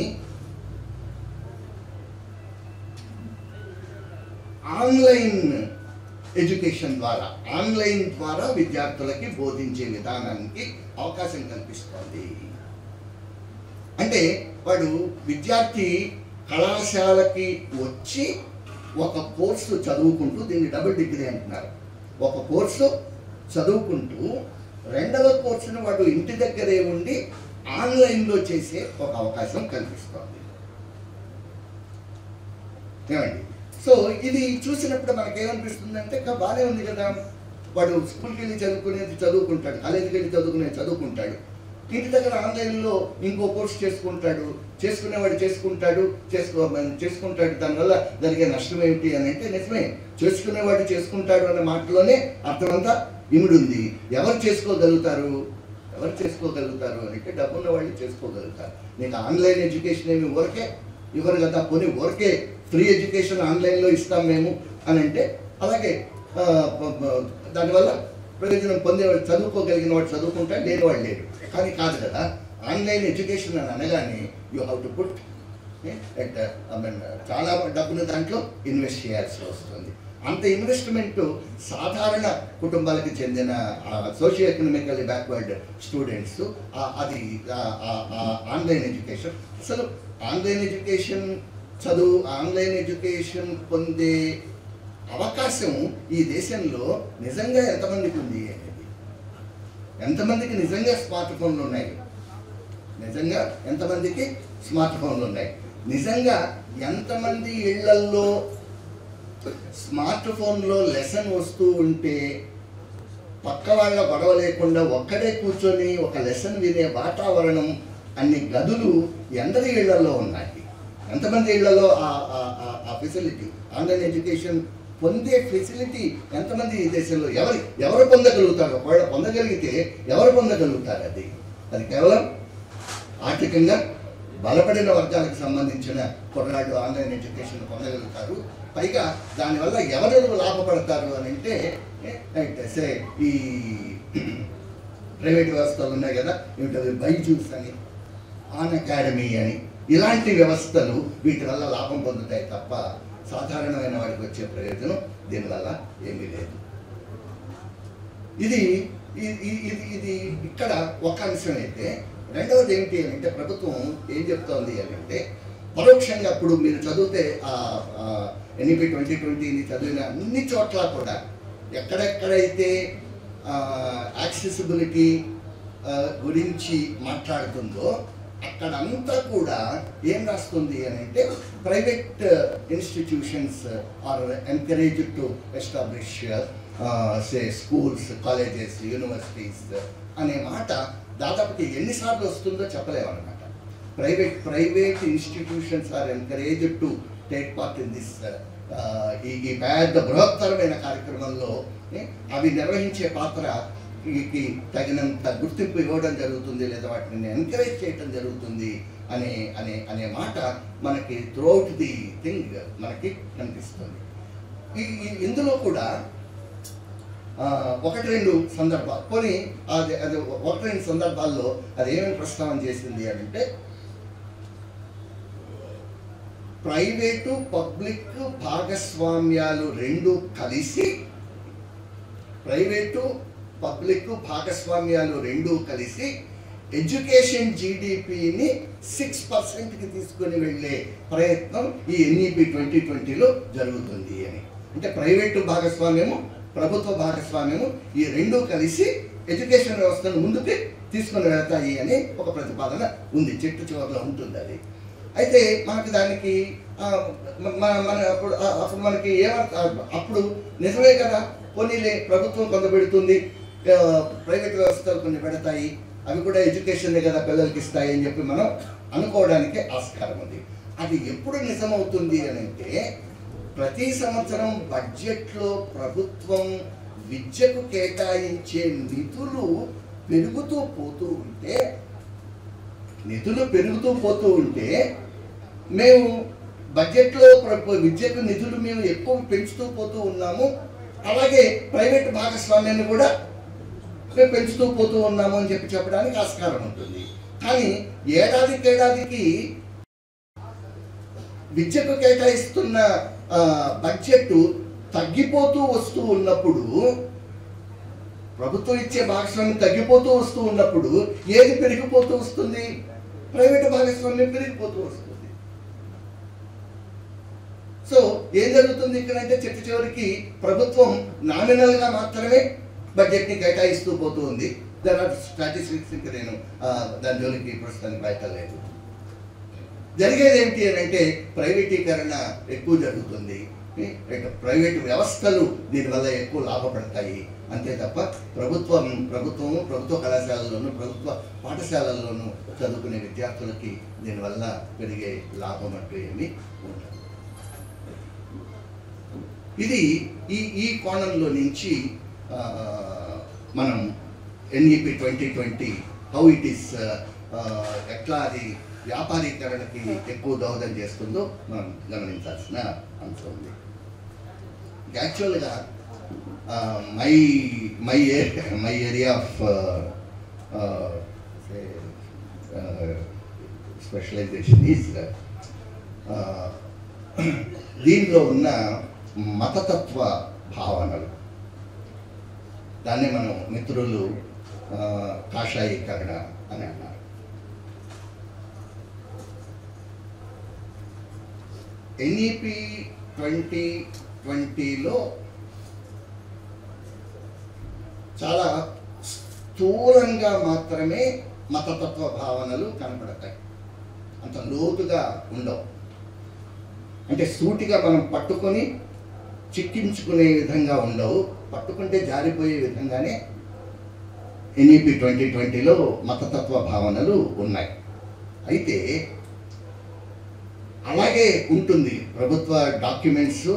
ఆన్లైన్ ఎడ్యుకేషన్ ఆన్లైన్ ద్వారా విద్యార్థులకి బోధించే విధానానికి అవకాశం కల్పిస్తోంది. అంటే వాడు విద్యార్థి కళాశాలకి వచ్చి ఒక కోర్సు చదువుకుంటూ, దీన్ని డబుల్ డిగ్రీ అంటున్నారు, ఒక కోర్సు చదువుకుంటూ 2వ కోర్సును వాడు ఇంటి దగ్గరే ఉండి ఆన్లైన్లో చేసే ఒక అవకాశం కల్పిస్తోంది. ఏమండి? సో ఇది చూసినప్పుడు మనకేమనిపిస్తుంది అంటే, బాగానే ఉంది కదా, వాడు స్కూల్కి వెళ్ళి చదువుకుంటాడు, కాలేజీకి వెళ్ళి చదువుకుంటాడు, ఇంటి దగ్గర ఆన్లైన్లో ఇంకో కోర్సు చేసుకునేవాడు చేసుకుంటాడు. దానివల్ల జరిగే నష్టం ఏమిటి అని అంటే, నిజమే, చేసుకునేవాడు చేసుకుంటాడు అనే మాటలోనే అర్థమంతా ఇమిడుంది. ఎవరు చేసుకోగలుగుతారు అని అంటే, డబ్బున్న వాళ్ళు చేసుకోగలుగుతారు. నీకు ఆన్లైన్ ఎడ్యుకేషన్ ఏమి ఇవ్వరు కదా, పోనీ ఊరికే ఫ్రీ ఎడ్యుకేషన్ ఆన్లైన్లో ఇస్తాం మేము అని అంటే, అలాగే దానివల్ల ప్రయోజనం పొందేవాడు, చదువుకోగలిగిన వాడు చదువుకుంటాడు, లేనివాడు లేడు. కానీ కాదు కదా, ఆన్లైన్ ఎడ్యుకేషన్ అని అనగానే యూ హ్యావ్ టు పుట్ చాలా డబ్బును దాంట్లో ఇన్వెస్ట్ చేయాల్సి వస్తుంది. అంత ఇన్వెస్ట్మెంట్ సాధారణ కుటుంబాలకు చెందిన సోషియో ఎకనామికల్లీ బ్యాక్వర్డ్ స్టూడెంట్స్ అది ఆన్లైన్ ఎడ్యుకేషన్, అసలు ఆన్లైన్ ఎడ్యుకేషన్ పొందే అవకాశం ఈ దేశంలో నిజంగా ఎంతమందికి ఉంది అనేది, ఎంతమందికి నిజంగా స్మార్ట్ ఫోన్లు ఉన్నాయి, నిజంగా ఎంతమంది ఇళ్లల్లో స్మార్ట్ ఫోన్లో లెసన్ వస్తూ ఉంటే పక్క వాళ్ళ గొడవ లేకుండా ఒక్కడే కూర్చొని ఒక లెసన్ వినే వాతావరణం అన్ని గదులు ఎందరి ఇళ్లలో ఉన్నాయి, ఎంతమంది ఇళ్లలో ఆ ఫెసిలిటీ, ఆన్లైన్ ఎడ్యుకేషన్ పొందే ఫెసిలిటీ ఎంతమంది ఈ దేశంలో ఎవరు పొందగలుగుతారు? ఒకవేళ పొందగలిగితే ఎవరు పొందగలుగుతారు? అది కేవలం ఆర్థికంగా బలపడిన వర్గాలకు సంబంధించిన కుర్రాళ్ళు ఆన్లైన్ ఎడ్యుకేషన్ పొందగలుగుతారు. పైగా దానివల్ల ఎవరు లాభపడతారు అని అంటే, ఈ ప్రైవేట్ వ్యవస్థలు ఉన్నాయి కదా, ఏమిటది బైజూస్ అని, ఆన్ అకాడమీ అని, ఇలాంటి వ్యవస్థలు వీటి వల్ల లాభం పొందుతాయి తప్ప సాధారణమైన వాడికి వచ్చే ప్రయోజనం దీనివల్ల ఏమీ లేదు. ఇది ఇక్కడ ఒక అంశం అయితే, రెండవది ఏంటి అని అంటే, ప్రభుత్వం ఏం చెప్తోంది అని అంటే, పరోక్షంగా ఇప్పుడు మీరు చదివితే NEP 2020 చదివిన అన్ని చోట్ల కూడా ఎక్కడెక్కడైతే యాక్సెసిబిలిటీ గురించి మాట్లాడుతుందో అక్కడంతా కూడా ఏం రాస్తుంది అని అంటే private institutions are encourage to establish say schools, colleges, universities అనే మాట దాదాపుకి ఎన్నిసార్లు వస్తుందో చెప్పలేమన్నమాట. Private institutions are encourage to take part in this ఈ పెద్ద బృహత్తరమైన కార్యక్రమంలో అవి నిర్వహించే పాత్రకి తగినంత గుర్తింపు ఇవ్వడం జరుగుతుంది, లేదా వాటిని ఎంకరేజ్ చేయడం జరుగుతుంది అనే అనే అనే మాట మనకి త్రూఅవుట్ ది థింగ్ మనకి కనిపిస్తుంది. ఇందులో కూడా ఒకటి రెండు సందర్భాలు కొని అది ఒకటి రెండు సందర్భాల్లో అది ఏమేమి ప్రస్తావన చేసింది అని అంటే ప్రైవేటు పబ్లిక్ భాగస్వామ్యాలు రెండు కలిసి ఎడ్యుకేషన్ జీడిపిని 6%కి తీసుకొని వెళ్ళే ప్రయత్నం ఈ ఎన్ఈపి 2020లో జరుగుతుంది అని. అంటే ప్రైవేటు భాగస్వామ్యము, ప్రభుత్వ భాగస్వామ్యము ఈ రెండు కలిసి ఎడ్యుకేషన్ వ్యవస్థను ముందుకు తీసుకొని వెళ్తాయి అని ఒక ప్రతిపాదన ఉంది, చెట్టు చివరిలో ఉంటుంది అది. అయితే మనకి దానికి అప్పుడు మనకి అప్పుడు నిజమే కదా, కొన్నిలే ప్రభుత్వం కొంత పెడుతుంది, ప్రైవేట్ వ్యవస్థలు కొన్ని పెడతాయి, అవి కూడా ఎడ్యుకేషన్నే కదా పిల్లలకి ఇస్తాయి అని చెప్పి మనం అనుకోవడానికి ఆస్కారం ఉంది. అది ఎప్పుడు నిజమవుతుంది అని అంటే ప్రతి సంవత్సరం బడ్జెట్లో ప్రభుత్వం విద్యకు కేటాయించే నిధులు పెరుగుతూ పోతూ ఉంటే మేము బడ్జెట్లో విద్యకు నిధులు మేము ఎక్కువ పెంచుతూ పోతూ ఉన్నాము, అలాగే ప్రైవేట్ భాగస్వామ్యాన్ని కూడా మేము పెంచుతూ పోతూ ఉన్నాము అని చెప్పడానికి ఆస్కారం ఉంటుంది. కానీ ఏడాదికి విద్యకు కేటాయిస్తున్న బడ్జెట్ తగ్గిపోతూ వస్తూ ఉన్నప్పుడు, ప్రభుత్వం ఇచ్చే భాగస్వామ్యం తగ్గిపోతూ వస్తూ ఉన్నప్పుడు ఏది పెరిగిపోతూ వస్తుంది? ప్రైవేట్ భాగస్వామ్యం పెరిగిపోతూ వస్తుంది. సో ఏం జరుగుతుంది ఇక్కడంటే చెట్టు చివరికి ప్రభుత్వం నామినల్గా మాత్రమే బడ్జెట్ని కేటాయిస్తూ పోతూ ఉంది. దాని స్టాటిస్టిక్స్ ఇంకా నేను దాని జోలికి ప్రస్తుతానికి బయటలేదు. జరిగేది ఏమిటి అని అంటే ప్రైవేటీకరణ ఎక్కువ జరుగుతుంది, ప్రైవేటు వ్యవస్థలు దీనివల్ల ఎక్కువ లాభపడతాయి అంతే తప్ప ప్రభుత్వ కళాశాలల్లోనూ ప్రభుత్వ పాఠశాలల్లోనూ చదువుకునే విద్యార్థులకి దీనివల్ల పెరిగే లాభం అంటూ ఏమీ ఉండదు. ఇది ఈ కోణంలో నుంచి మనం ఎన్ఈపి 2020 హౌ ఇట్ ఈస్ ఎట్లా అది వ్యాపారీకరణకి ఎక్కువ దోహదం చేస్తుందో మనం గమనించాల్సిన అంశం ఉంది. యాక్చువల్గా my area of specialization is దీనిలో ఉన్న మతతత్వ భావనలు, దాన్ని మనం మిత్రులు కాషాయీకరణ అని అన్నారు. ఎన్ఈపి 2020లో చాలా స్థూలంగా మాత్రమే మతతత్వ భావనలు కనపడతాయి, అంత లోతుగా ఉండవు. అంటే సూటిగా మనం పట్టుకొని చిక్కించుకునే విధంగా ఉండవు, పట్టుకుంటే జారిపోయే విధంగానే ఎన్ఈపి 2020లో మతతత్వ భావనలు ఉన్నాయి. అయితే అలాగే ఉంటుంది, ప్రభుత్వ డాక్యుమెంట్స్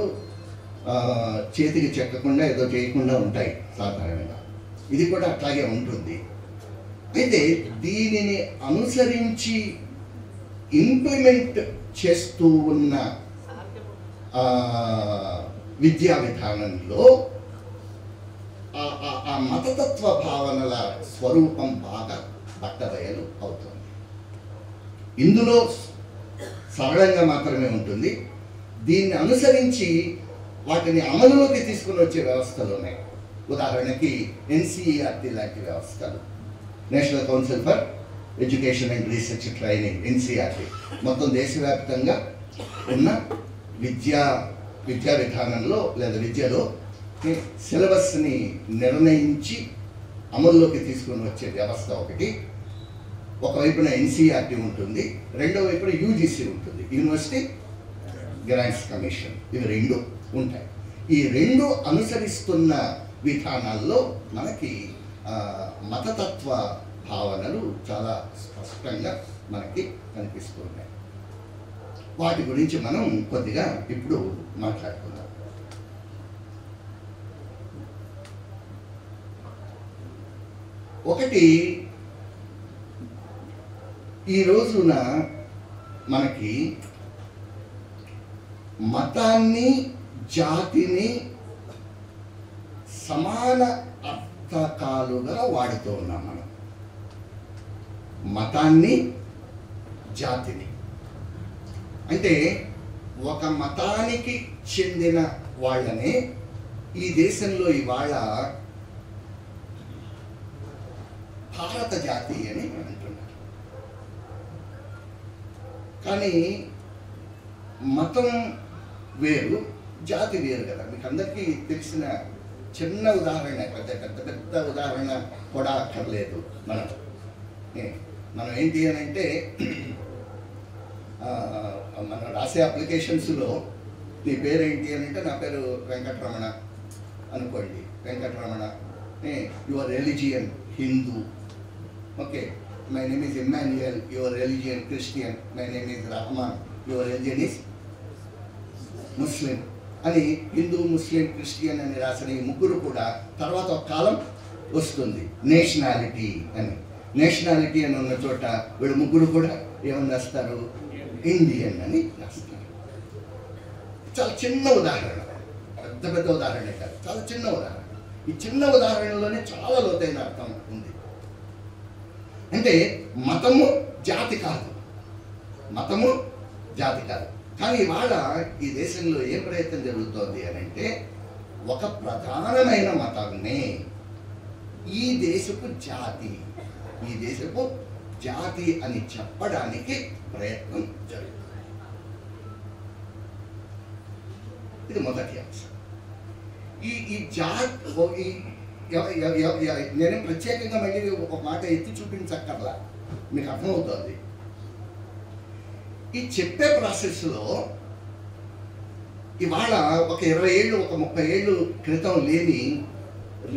చేతికి చెక్కకుండా ఏదో చేయకుండా ఉంటాయి సాధారణంగా, ఇది కూడా అట్లాగే ఉంటుంది. అయితే దీనిని అనుసరించి ఇంప్లిమెంట్ చేస్తూ ఉన్న విద్యా విధానంలో ఆ మతతత్వ భావనల స్వరూపం బాగా బట్టబయలు అవుతుంది. ఇందులో సరళంగా మాత్రమే ఉంటుంది, దీన్ని అనుసరించి వాటిని అమలులోకి తీసుకుని వచ్చే వ్యవస్థలు ఉన్నాయి. ఉదాహరణకి ఎన్సిఈఆర్టీ లాంటి వ్యవస్థలు, national council for education and research training, NCERT, మొత్తం దేశవ్యాప్తంగా ఉన్న విద్యా విధానంలో లేదా విద్యలో సిలబస్ని నిర్ణయించి అమల్లోకి తీసుకొని వచ్చే వ్యవస్థ ఒకటి. ఒకవైపున ఎన్సీఆర్టీ ఉంటుంది, రెండో వైపున యూజీసీ ఉంటుంది, యూనివర్సిటీ గ్రాంట్స్ కమిషన్. ఇవి రెండు ఉంటాయి. ఈ రెండు అనుసరిస్తున్న విధానాల్లో మనకి మతతత్వ భావనలు చాలా స్పష్టంగా మనకి కనిపిస్తున్నాయి. వాటి గురించి మనం కొద్దిగా ఇప్పుడు మాట్లాడుకుందాం. ఒకటి, ఈ రోజున మనకి మతాన్ని జాతిని సమాన అర్థకాలుగా వాడుతూ ఉన్నాం మనం. మతాన్ని జాతిని అంటే ఒక మతానికి చెందిన వాళ్ళనే ఈ దేశంలో ఇవాళ భారత జాతి అని అంటున్నారు. కానీ మతం వేరు, జాతి వేరు కదా. మీకు అందరికీ తెలిసిన చిన్న ఉదాహరణ, పెద్ద పెద్ద పెద్ద ఉదాహరణ కూడా అక్కర్లేదు. మనం ఏంటి అని అంటే, మనం రాసే అప్లికేషన్స్లో నీ పేరేంటి అని అంటే, నా పేరు వెంకటరమణ అనుకోండి. Venkataramana. Your religion Hindu. Okay, my name is Immanuel. Your religion Christian. My name is Rahman. Your religion is ముస్లిం అని హిందూ, ముస్లిం, క్రిస్టియన్ అని రాసిన ఈ ముగ్గురు కూడా తర్వాత ఒక కాలం వస్తుంది నేషనాలిటీ అని. నేషనాలిటీ అని ఉన్న చోట వీళ్ళు ముగ్గురు కూడా ఏమని రాస్తారు? ఇండియన్ అని రాస్తారు. చాలా చిన్న ఉదాహరణ, పెద్ద పెద్ద ఉదాహరణ కాదు, చాలా చిన్న ఉదాహరణ. ఈ చిన్న ఉదాహరణలోనే చాలా లోతైన అర్థం ఉంది. అంటే మతము జాతి కాదు, మతము జాతి కాదు. కానీ ఇవాళ ఈ దేశంలో ఏం ప్రయత్నం జరుగుతోంది అని అంటే, ఒక ప్రధానమైన మతాన్ని ఈ దేశపు జాతి, ఈ దేశపు జాతి అని చెప్పడానికి ప్రయత్నం జరుగుతుంది. ఇది మొదటి అంశం. ఈ జాతి, నేను ప్రత్యేకంగా మళ్ళీ ఒక మాట ఎత్తి చూపించక్కర్లా, మీకు అర్థమవుతుంది. ఈ చెప్పే ప్రాసెస్లో ఇవాళ ఒక 20 ఏళ్ళు, ఒక 30 ఏళ్ళు క్రితం లేని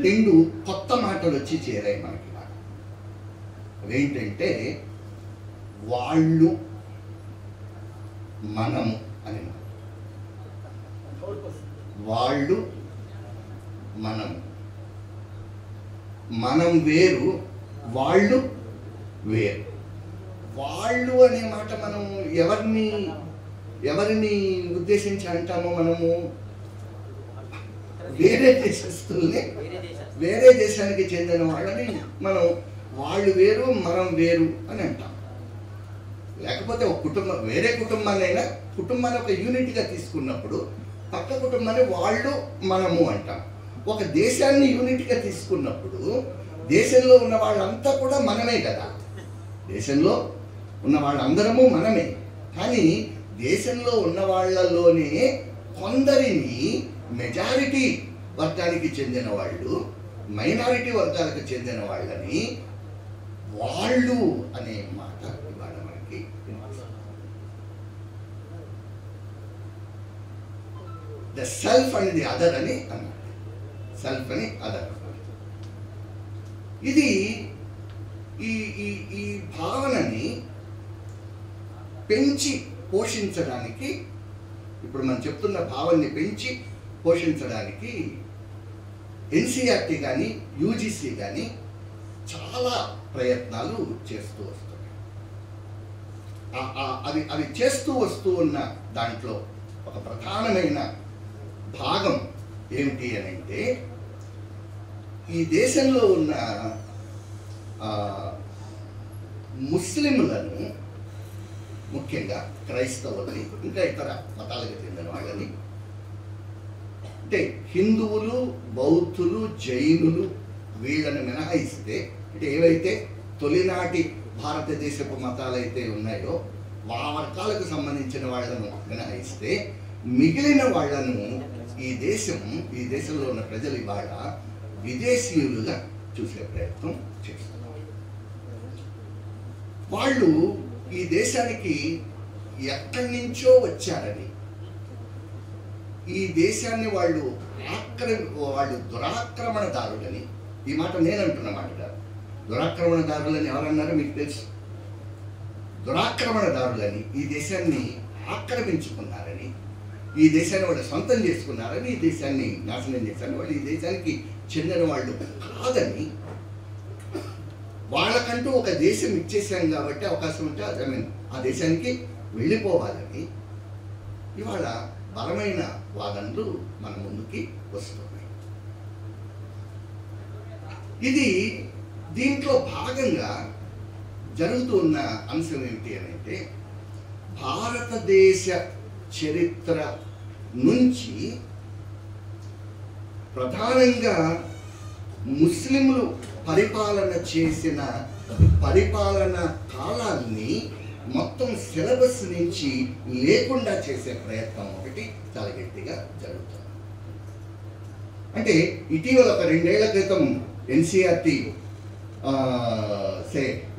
రెండు కొత్త మాటలు వచ్చి చేరాయి మనకి. అవేంటంటే వాళ్ళు, మనము అని. వాళ్ళు, మనము. మనం వేరు, వాళ్ళు వేరు. వాళ్ళు అనే మాట మనం ఎవరిని ఉద్దేశించి అంటామో, మనము వేరే దేశస్తుల్ని, వేరే దేశానికి చెందిన వాళ్ళని మనం వాళ్ళు వేరు, మనం వేరు అని అంటాం. లేకపోతే ఒక కుటుంబం, వేరే కుటుంబాన్ని ఒక యూనిట్గా తీసుకున్నప్పుడు పక్క కుటుంబాన్ని వాళ్ళు, మనము అంటాం. ఒక దేశాన్ని యూనిట్గా తీసుకున్నప్పుడు దేశంలో ఉన్న వాళ్ళంతా కూడా మనమే కదా. దేశంలో ఉన్న వాళ్ళందరము మనమే. కానీ దేశంలో ఉన్న వాళ్ళలోనే కొందరిని మెజారిటీ వర్గానికి చెందిన వాళ్ళు, మైనారిటీ వర్గాలకు చెందిన వాళ్ళని వాళ్ళు అనే మాట ఇవాళ మనకి. The self and the other అని అన్నారు. సెల్ఫ్ అని అదర్. ఇది ఈ భావనని పెంచి పోషించడానికి, ఇప్పుడు మనం చెప్తున్న భావనని పెంచి పోషించడానికి ఎన్సీఆర్టీ కానీ యూజీసీ కానీ చాలా ప్రయత్నాలు చేస్తూ వస్తున్నాయి. అవి చేస్తూ వస్తూ ఉన్న దాంట్లో ఒక ప్రధానమైన భాగం ఏమిటి అని అంటే, ఈ దేశంలో ఉన్న ముస్లింలను, ముఖ్యంగా క్రైస్తవులని, ఇంకా ఇతర మతాలకు చెందిన వాళ్ళని, అంటే హిందువులు, బౌద్ధులు, జైనులు వీళ్ళని మినహాయిస్తే, అంటే ఏవైతే తొలినాటి భారతదేశపు మతాలైతే ఉన్నాయో ఆ వర్గాలకు సంబంధించిన వాళ్ళను మినహాయిస్తే మిగిలిన వాళ్ళను ఈ దేశంలో ఉన్న ప్రజలు ఇవాళ విదేశీయులుగా చూసే ప్రయత్నం చేస్తున్నారు. వాళ్ళు ఈ దేశానికి ఎక్కడి నుంచో వచ్చారని, ఈ దేశాన్ని వాళ్ళు దురాక్రమణదారులని, ఈ మాట నేను అంటున్న మాట కాదు, దురాక్రమణదారులని ఎవరన్నారో మీకు తెలుసు. దురాక్రమణదారులని, ఈ దేశాన్ని ఆక్రమించుకున్నారని, ఈ దేశాన్ని వాళ్ళు సొంతం చేసుకున్నారని, ఈ దేశాన్ని నాశనం చేశారని, వాళ్ళు ఈ దేశానికి చెందిన వాళ్ళు కాదని, వాళ్ళకంటూ ఒక దేశం ఇచ్చేసాం కాబట్టి అవకాశం ఉంటే ఆ దేశానికి వెళ్ళిపోవాలని ఇవాళ బలమైన వాదనలు మన ముందుకి వస్తున్నాయి. ఇది దీంట్లో భాగంగా జరుగుతున్న అంశం ఏమిటి అని అంటే, భారతదేశ చరిత్ర నుంచి ప్రధానంగా ముస్లింలు పరిపాలన చేసిన పరిపాలన కాలాన్ని మొత్తం సిలబస్ నుంచి లేకుండా చేసే ప్రయత్నం ఒకటి చాలా గట్టిగా జరుగుతుంది. అంటే ఇటీవల ఒక 2 ఏళ్ల క్రితం ఎన్సీఆర్టీ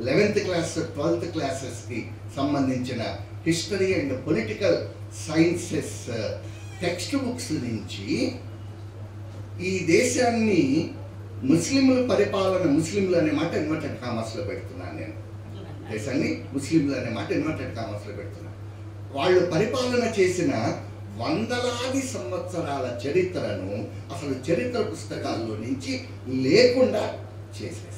11th క్లాస్ 12th క్లాసెస్కి సంబంధించిన history and political sciences text books నుంచి ఈ దేశాన్ని ముస్లింల పరిపాలన, ముస్లింలు అనే మాట ఇన్వర్టెడ్ కామర్స్లో పెడుతున్నాను నేను, దేశాన్ని ముస్లింలు అనే మాట ఇన్వర్టెడ్ కామర్స్లో పెడుతున్నాను. వాళ్ళు పరిపాలన చేసిన వందలాది సంవత్సరాల చరిత్రను అసలు చరిత్ర పుస్తకాల్లో నుంచి లేకుండా చేసేసారు.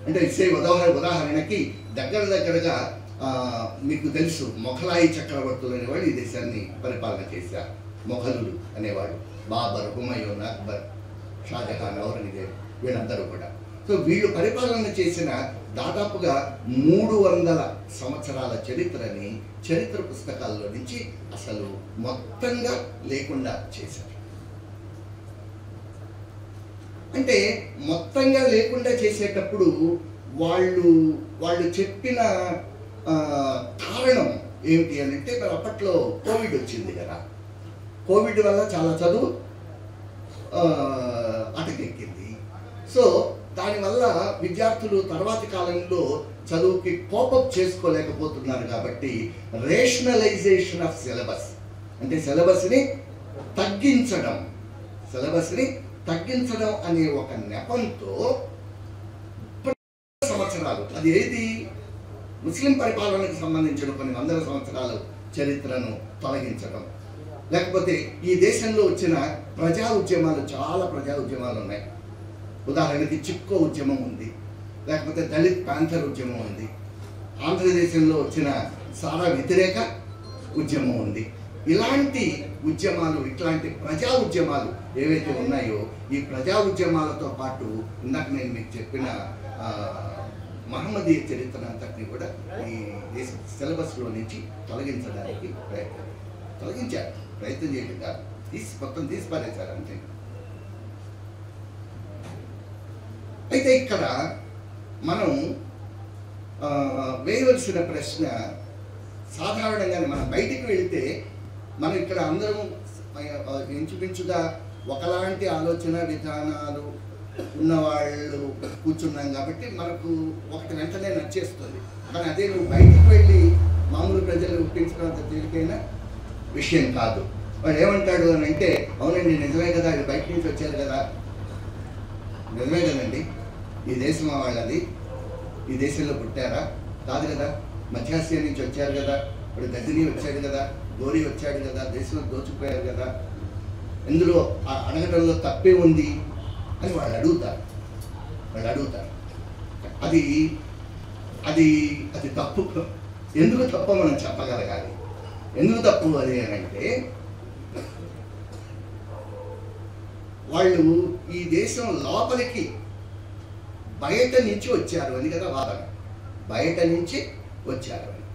అంటే ఉదాహరణకి దగ్గరగా మీకు తెలుసు, మొఘలాయి చక్రవర్తులు అనేవాళ్ళు ఈ దేశాన్ని పరిపాలన చేశారు. మొఘలులు అనేవాళ్ళు బాబర్, హుమయూన్, అక్బర్, షాజహాన్, ఔరంగజేబ్, వీళ్ళందరూ కూడా. సో వీళ్ళు పరిపాలన చేసిన దాదాపుగా 300 సంవత్సరాల చరిత్రని చరిత్ర పుస్తకాల్లో నుంచి అసలు మొత్తంగా లేకుండా చేశారు. అంటే మొత్తంగా లేకుండా చేసేటప్పుడు వాళ్ళు చెప్పిన కారణం ఏమిటి అని అంటే, మరి అప్పట్లో కోవిడ్ వచ్చింది కదా, కోవిడ్ వల్ల చాలా చదువు అటకెక్కింది. సో దానివల్ల విద్యార్థులు తర్వాతి కాలంలో చదువుకి కోపప్ చేసుకోలేకపోతున్నారు. కాబట్టి రేషనలైజేషన్ ఆఫ్ సిలబస్, అంటే సిలబస్ని తగ్గించడం అనే ఒక నెపంతో సంవత్సరాలు, అది ఏది, ముస్లిం పరిపాలనకు సంబంధించిన కొన్ని వందల సంవత్సరాల చరిత్రను తొలగించడం, లేకపోతే ఈ దేశంలో వచ్చిన ప్రజా ఉద్యమాలు, చాలా ప్రజా ఉద్యమాలు ఉన్నాయి. ఉదాహరణకి చిప్కో ఉద్యమం ఉంది, లేకపోతే దళిత్ ప్యాంథర్ ఉద్యమం ఉంది, ఆంధ్రదేశంలో వచ్చిన సారా వ్యతిరేక ఉద్యమం ఉంది. ఇలాంటి ఉద్యమాలు, ఇట్లాంటి ప్రజా ఉద్యమాలు ఏవైతే ఉన్నాయో, ఈ ప్రజా ఉద్యమాలతో పాటు ఇందాక నేను మీకు చెప్పిన మహమ్మదీయ చరిత్ర అంతటిని కూడా ఈ దేశ సిలబస్లో నుంచి తొలగించడానికి ప్రయత్నం చేయడం కాదు, మొత్తం తీసి పారేశారు అంతే. అయితే ఇక్కడ మనం వేయవలసిన ప్రశ్న, సాధారణంగానే మనం బయటికి వెళితే మనం ఇక్కడ అందరం ఇంచుమించుగా ఒకలాంటి ఆలోచన విధానాలు ఉన్నవాళ్ళు కూర్చున్నాం కాబట్టి మనకు ఒకటి వెంటనే నచ్చేస్తుంది. కానీ అదే నువ్వు బయటికి వెళ్ళి మామూలు ప్రజలు ఒప్పించడంత తేలికైన విషయం కాదు. వాడు ఏమంటాడు అని అంటే, అవునండి నిజమే కదా, అది బయట నుంచి వచ్చారు కదా, నిజమే కదండి, ఈ దేశం వాళ్ళది, ఈ దేశంలో పుట్టారా, కాదు కదా, మధ్యాసియా నుంచి వచ్చారు కదా, ఇప్పుడు గజనీ వచ్చాడు కదా, గోరీ వచ్చాడు కదా, దేశంలో దోచుకుపోయారు కదా, ఇందులో అడగడంలో తప్పే ఉంది అని వాళ్ళు అడుగుతారు. అది అది అది తప్పు. ఎందుకు తప్పు మనం చెప్పగలగాలి. ఎందుకు తప్పు అది అని అంటే, వాళ్ళు ఈ దేశం లోపలికి బయట నుంచి వచ్చారు అని కదా వాదన, బయట నుంచి వచ్చారు అని.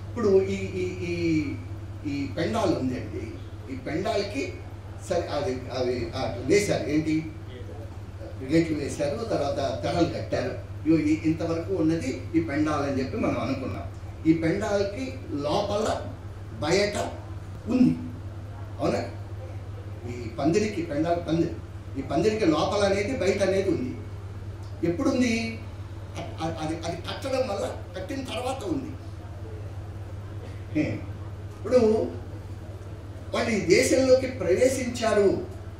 ఇప్పుడు ఈ ఈ ఈ పెండాలు ఉందండి, ఈ పెండాలకి సరే అవి వేశారు, ఏంటి గేట్లు వేశారు, తర్వాత తెరలు కట్టారు. ఇంతవరకు ఉన్నది ఈ పెండాల్ అని చెప్పి మనం అనుకున్నాం. ఈ పెండాల్కి లోపల బయట ఉంది, అవునా? ఈ పందిరికి, పందిరి, ఈ పందిరికి లోపల అనేది బయట అనేది ఉంది. ఎప్పుడుంది? అది అది కట్టడం వల్ల, కట్టిన తర్వాత ఉంది. ఇప్పుడు వాళ్ళు ఈ దేశంలోకి ప్రవేశించారు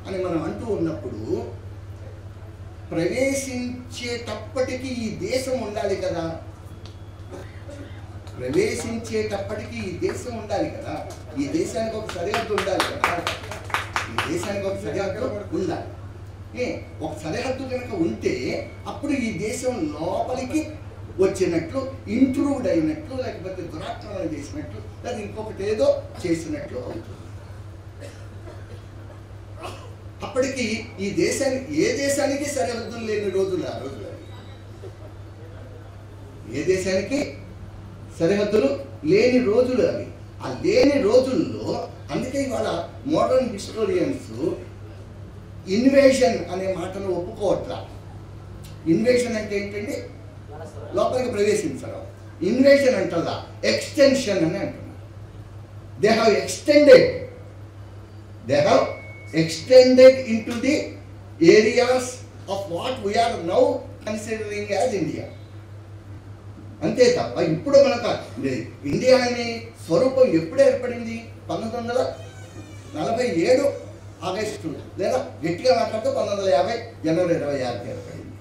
అని మనం అంటూ ఉన్నప్పుడు, ప్రవేశించేటప్పటికి ఈ దేశం ఉండాలి కదా, ప్రవేశించేటప్పటికి ఈ దేశం ఉండాలి కదా, ఈ దేశానికి ఒక సరిహద్దు ఉండాలి కదా, ఈ దేశానికి ఒక సరిహద్దు ఉండాలి. ఒక సరిహద్దు కనుక ఉంటే అప్పుడు ఈ దేశం లోపలికి వచ్చినట్లు, ఇంట్రూడ్ అయినట్లు, లేకపోతే దురాక్రమణ చేసినట్లు, లేదా ఇంకొకటి ఏదో చేసినట్లు అవుతుంది. అప్పటికి ఈ దేశానికి, ఏ దేశానికి సరిహద్దులు లేని రోజులు ఆ రోజులు, ఏ దేశానికి సరిహద్దులు లేని రోజులు అవి. ఆ లేని రోజుల్లో అందుకే ఇవాళ మోడర్న్ హిస్టోరియన్స్ ఇన్వేషన్ అనే మాటను ఒప్పుకోవట్లా. ఇన్వేషన్ అంటే ఏంటండి? లోపలికి ప్రవేశించడం. ఇన్వేషన్ అంటదా, ఎక్స్టెన్షన్ అని అంటున్నారు. They have extended into the areas of what we are now considering as India. అంతే తప్ప ఇప్పుడు మనకు ఇండియా అనే స్వరూపం ఎప్పుడు ఏర్పడింది? 1947 ఆగస్టు, లేదా గట్టిగా మాట్లాడితే 1950 జనవరి 26 ఏర్పడింది.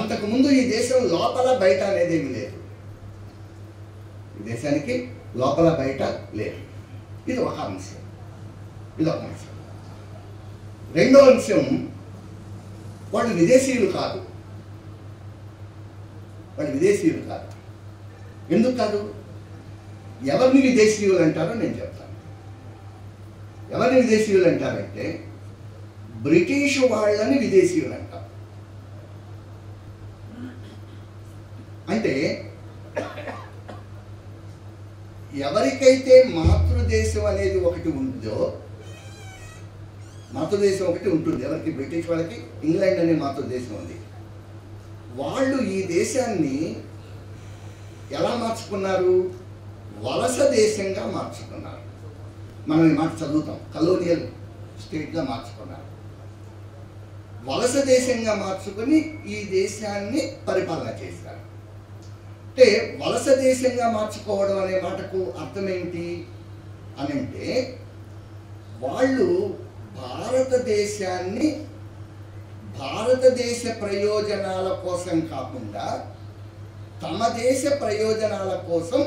అంతకుముందు ఈ దేశం లోపల బయట అనేది ఏమి లేదు. ఈ దేశానికి లోపల బయట లేదు. ఇది ఒక అంశం. రెండో అంశం, వాళ్ళు విదేశీయులు కాదు. ఎందుకు కాదు? ఎవరిని విదేశీయులు అంటారో నేను చెప్తాను. ఎవరిని విదేశీయులు అంటారంటే, బ్రిటిష్ వాళ్ళని విదేశీయులు అంటారు. అంటే ఎవరికైతే మాతృదేశం అనేది ఒకటి ఉందో, మాతృదేశం ఒకటి ఉంటుంది ఎవరికి? బ్రిటిష్ వాళ్ళకి ఇంగ్లాండ్ అనే మాతృదేశం ఉంది. వాళ్ళు ఈ దేశాన్ని ఎలా మార్చుకున్నారు? వలస దేశంగా మార్చుకున్నారు. మనం ఈ మాట చదువుతాం, కలోనియల్ స్టేట్గా మార్చుకున్నారు. వలస దేశంగా మార్చుకుని ఈ దేశాన్ని పరిపాలన చేశారు. అంటే వలస దేశంగా మార్చుకోవడం అనే మాటకు అర్థం ఏంటి అని అంటే, వాళ్ళు భారతదేశాన్ని భారతదేశ ప్రయోజనాల కోసం కాకుండా తమ దేశ ప్రయోజనాల కోసం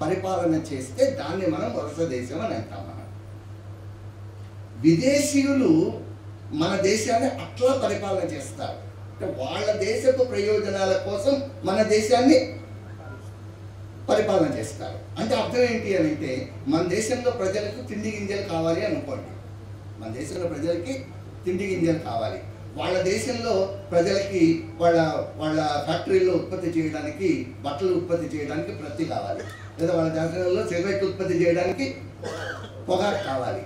పరిపాలన చేస్తే దాన్ని మనం వలస దేశం అని అంటాం. మనం విదేశీయులు మన దేశాన్ని అట్లా పరిపాలన చేస్తారు. అంటే వాళ్ళ దేశపు ప్రయోజనాల కోసం మన దేశాన్ని పరిపాలన చేస్తారు. అంటే అర్థం ఏంటి అని అంటే, మన దేశంలో ప్రజలకు తిండి గింజలు కావాలి అనుకోండి. మన దేశంలో ప్రజలకి తిండి గింజలు కావాలి. వాళ్ళ దేశంలో ప్రజలకి వాళ్ళ ఫ్యాక్టరీలో ఉత్పత్తి చేయడానికి, బట్టలు ఉత్పత్తి చేయడానికి ప్రత్తి కావాలి. లేదా వాళ్ళ దేశంలో సిగరెట్ ఉత్పత్తి చేయడానికి పొగాకు కావాలి.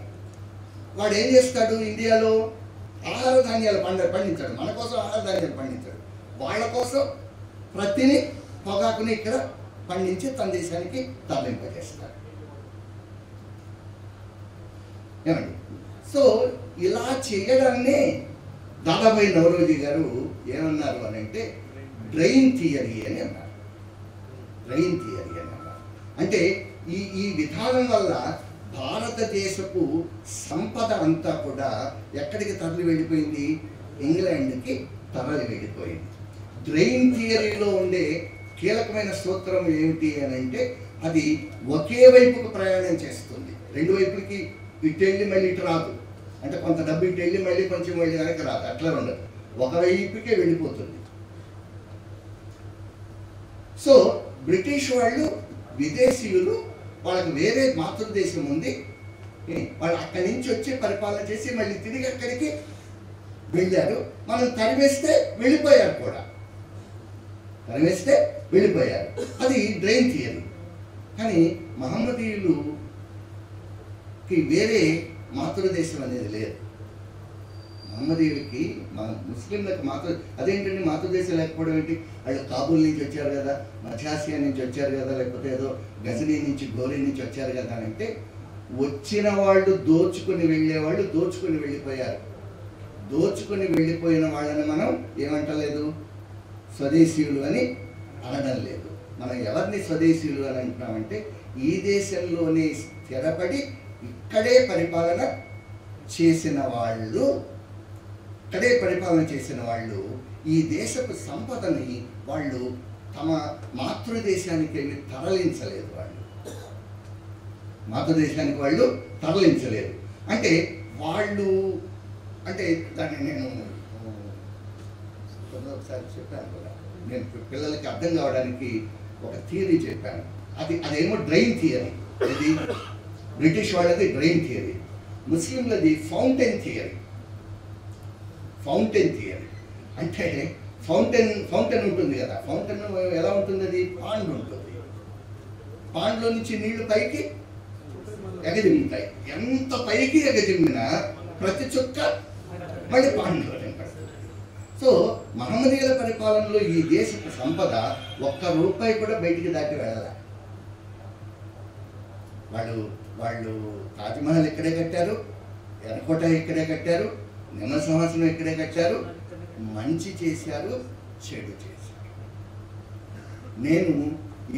వాడు ఏం చేస్తాడు? ఇండియాలో ఆహార ధాన్యాలు పండించాడు. మన కోసం ఆహార ధాన్యాలు పండించాడు. వాళ్ళ కోసం ప్రత్తిని, పొగాకుని ఇక్కడ పండించి తన దేశానికి తరలింపజేస్తారు. ఏమండి? సో ఇలా చేయడాన్నే దాదాబాయి నౌరోజీ గారు ఏమన్నారు అని అంటే, డ్రైన్ థియరీ అని అన్నారు. డ్రైన్ థియరీ అని అన్నారు. అంటే ఈ విధానం వల్ల భారతదేశపు సంపద అంతా కూడా ఎక్కడికి తరలి వెళ్ళిపోయింది? ఇంగ్లాండ్కి తరలి వెళ్ళిపోయింది. డ్రైన్ థియరీలో ఉండే కీలకమైన సూత్రం ఏమిటి అని అంటే, అది ఒకే వైపుకు ప్రయాణం చేస్తుంది. రెండు వైపులకి ఇటు వెళ్ళి మళ్ళీ ఇటు రాదు. అంటే కొంత డబ్బు ఇటు వెళ్ళి మళ్ళీ కొంచెం మళ్ళీ వెనక్కి రాదు. అట్లా ఉండదు, ఒకవైపుకే వెళ్ళిపోతుంది. సో బ్రిటిష్ వాళ్ళు విదేశీయులు, వాళ్ళకి వేరే మాతృదేశం ఉంది, వాళ్ళు అక్కడి నుంచి వచ్చి పరిపాలన చేసి మళ్ళీ తిరిగి అక్కడికి వెళ్ళారు. మనం తరివేస్తే వెళ్ళిపోయారు కూడా, తరివేస్తే వెళ్ళిపోయారు. అది డ్రైన్ థియరీ. కానీ మహమ్మదీయులకి వేరే మాతృదేశం అనేది లేదు. మహమ్మదీయులకి, మన ముస్లింలకు అదేంటండి మాతృదేశం లేకపోవడం ఏంటి? వాళ్ళు కాబూల్ నుంచి వచ్చారు కదా, మధ్యాసియా నుంచి వచ్చారు కదా, లేకపోతే ఏదో గజనీ నుంచి, గోరీ నుంచి వచ్చారు కదా అని అంటే, వచ్చిన వాళ్ళు దోచుకుని వెళ్ళేవాళ్ళు దోచుకుని వెళ్ళిపోయారు. దోచుకొని వెళ్ళిపోయిన వాళ్ళని మనం ఏమంటలేదు, స్వదేశీయులు అని అనడం లేదు. మనం ఎవరిని స్వదేశీయులు అని అంటున్నామంటే ఈ దేశంలోనే స్థిరపడి ఇక్కడే పరిపాలన చేసిన వాళ్ళు, ఈ దేశపు సంపదని వాళ్ళు తమ మాతృదేశానికి వెళ్ళి తరలించలేదు. వాళ్ళు తరలించలేదు. అంటే వాళ్ళు, అంటే దాన్ని నేను ఒకసారి చెప్పాను కూడా, నేను పిల్లలకి అర్థం కావడానికి ఒక థియరీ చెప్పాను. అదేమో డ్రైన్ థియరీ. ఇది బ్రిటిష్ వాళ్ళది డ్రైన్ థియరీ, ముస్లింలది ఫౌంటైన్ థియరీ. అంటే ఫౌంటైన్ ఉంటుంది కదా, ఫౌంటైన్ ఎలా ఉంటుంది, అది పాండ్ ఉంటుంది. పాండ్లో నుంచి నీళ్లు పైకి ఎగజిమ్ముతాయి. ఎంత పైకి ఎగజిమ్మినా ప్రతి చుక్క మళ్ళీ పాండ్లో పడుతుంది. సో మహమ్మదీయుల పరిపాలనలో ఈ దేశపు సంపద ₹1 కూడా బయటికి దాటి వెళ్ళాలి. వాళ్ళు తాజ్మహల్ ఇక్కడే కట్టారు, ఎర్రకోట ఇక్కడే కట్టారు, నిమ్మ సింహాసనం ఇక్కడే కట్టారు. మంచి చేశారు, చెడు చేశారు. నేను ఈ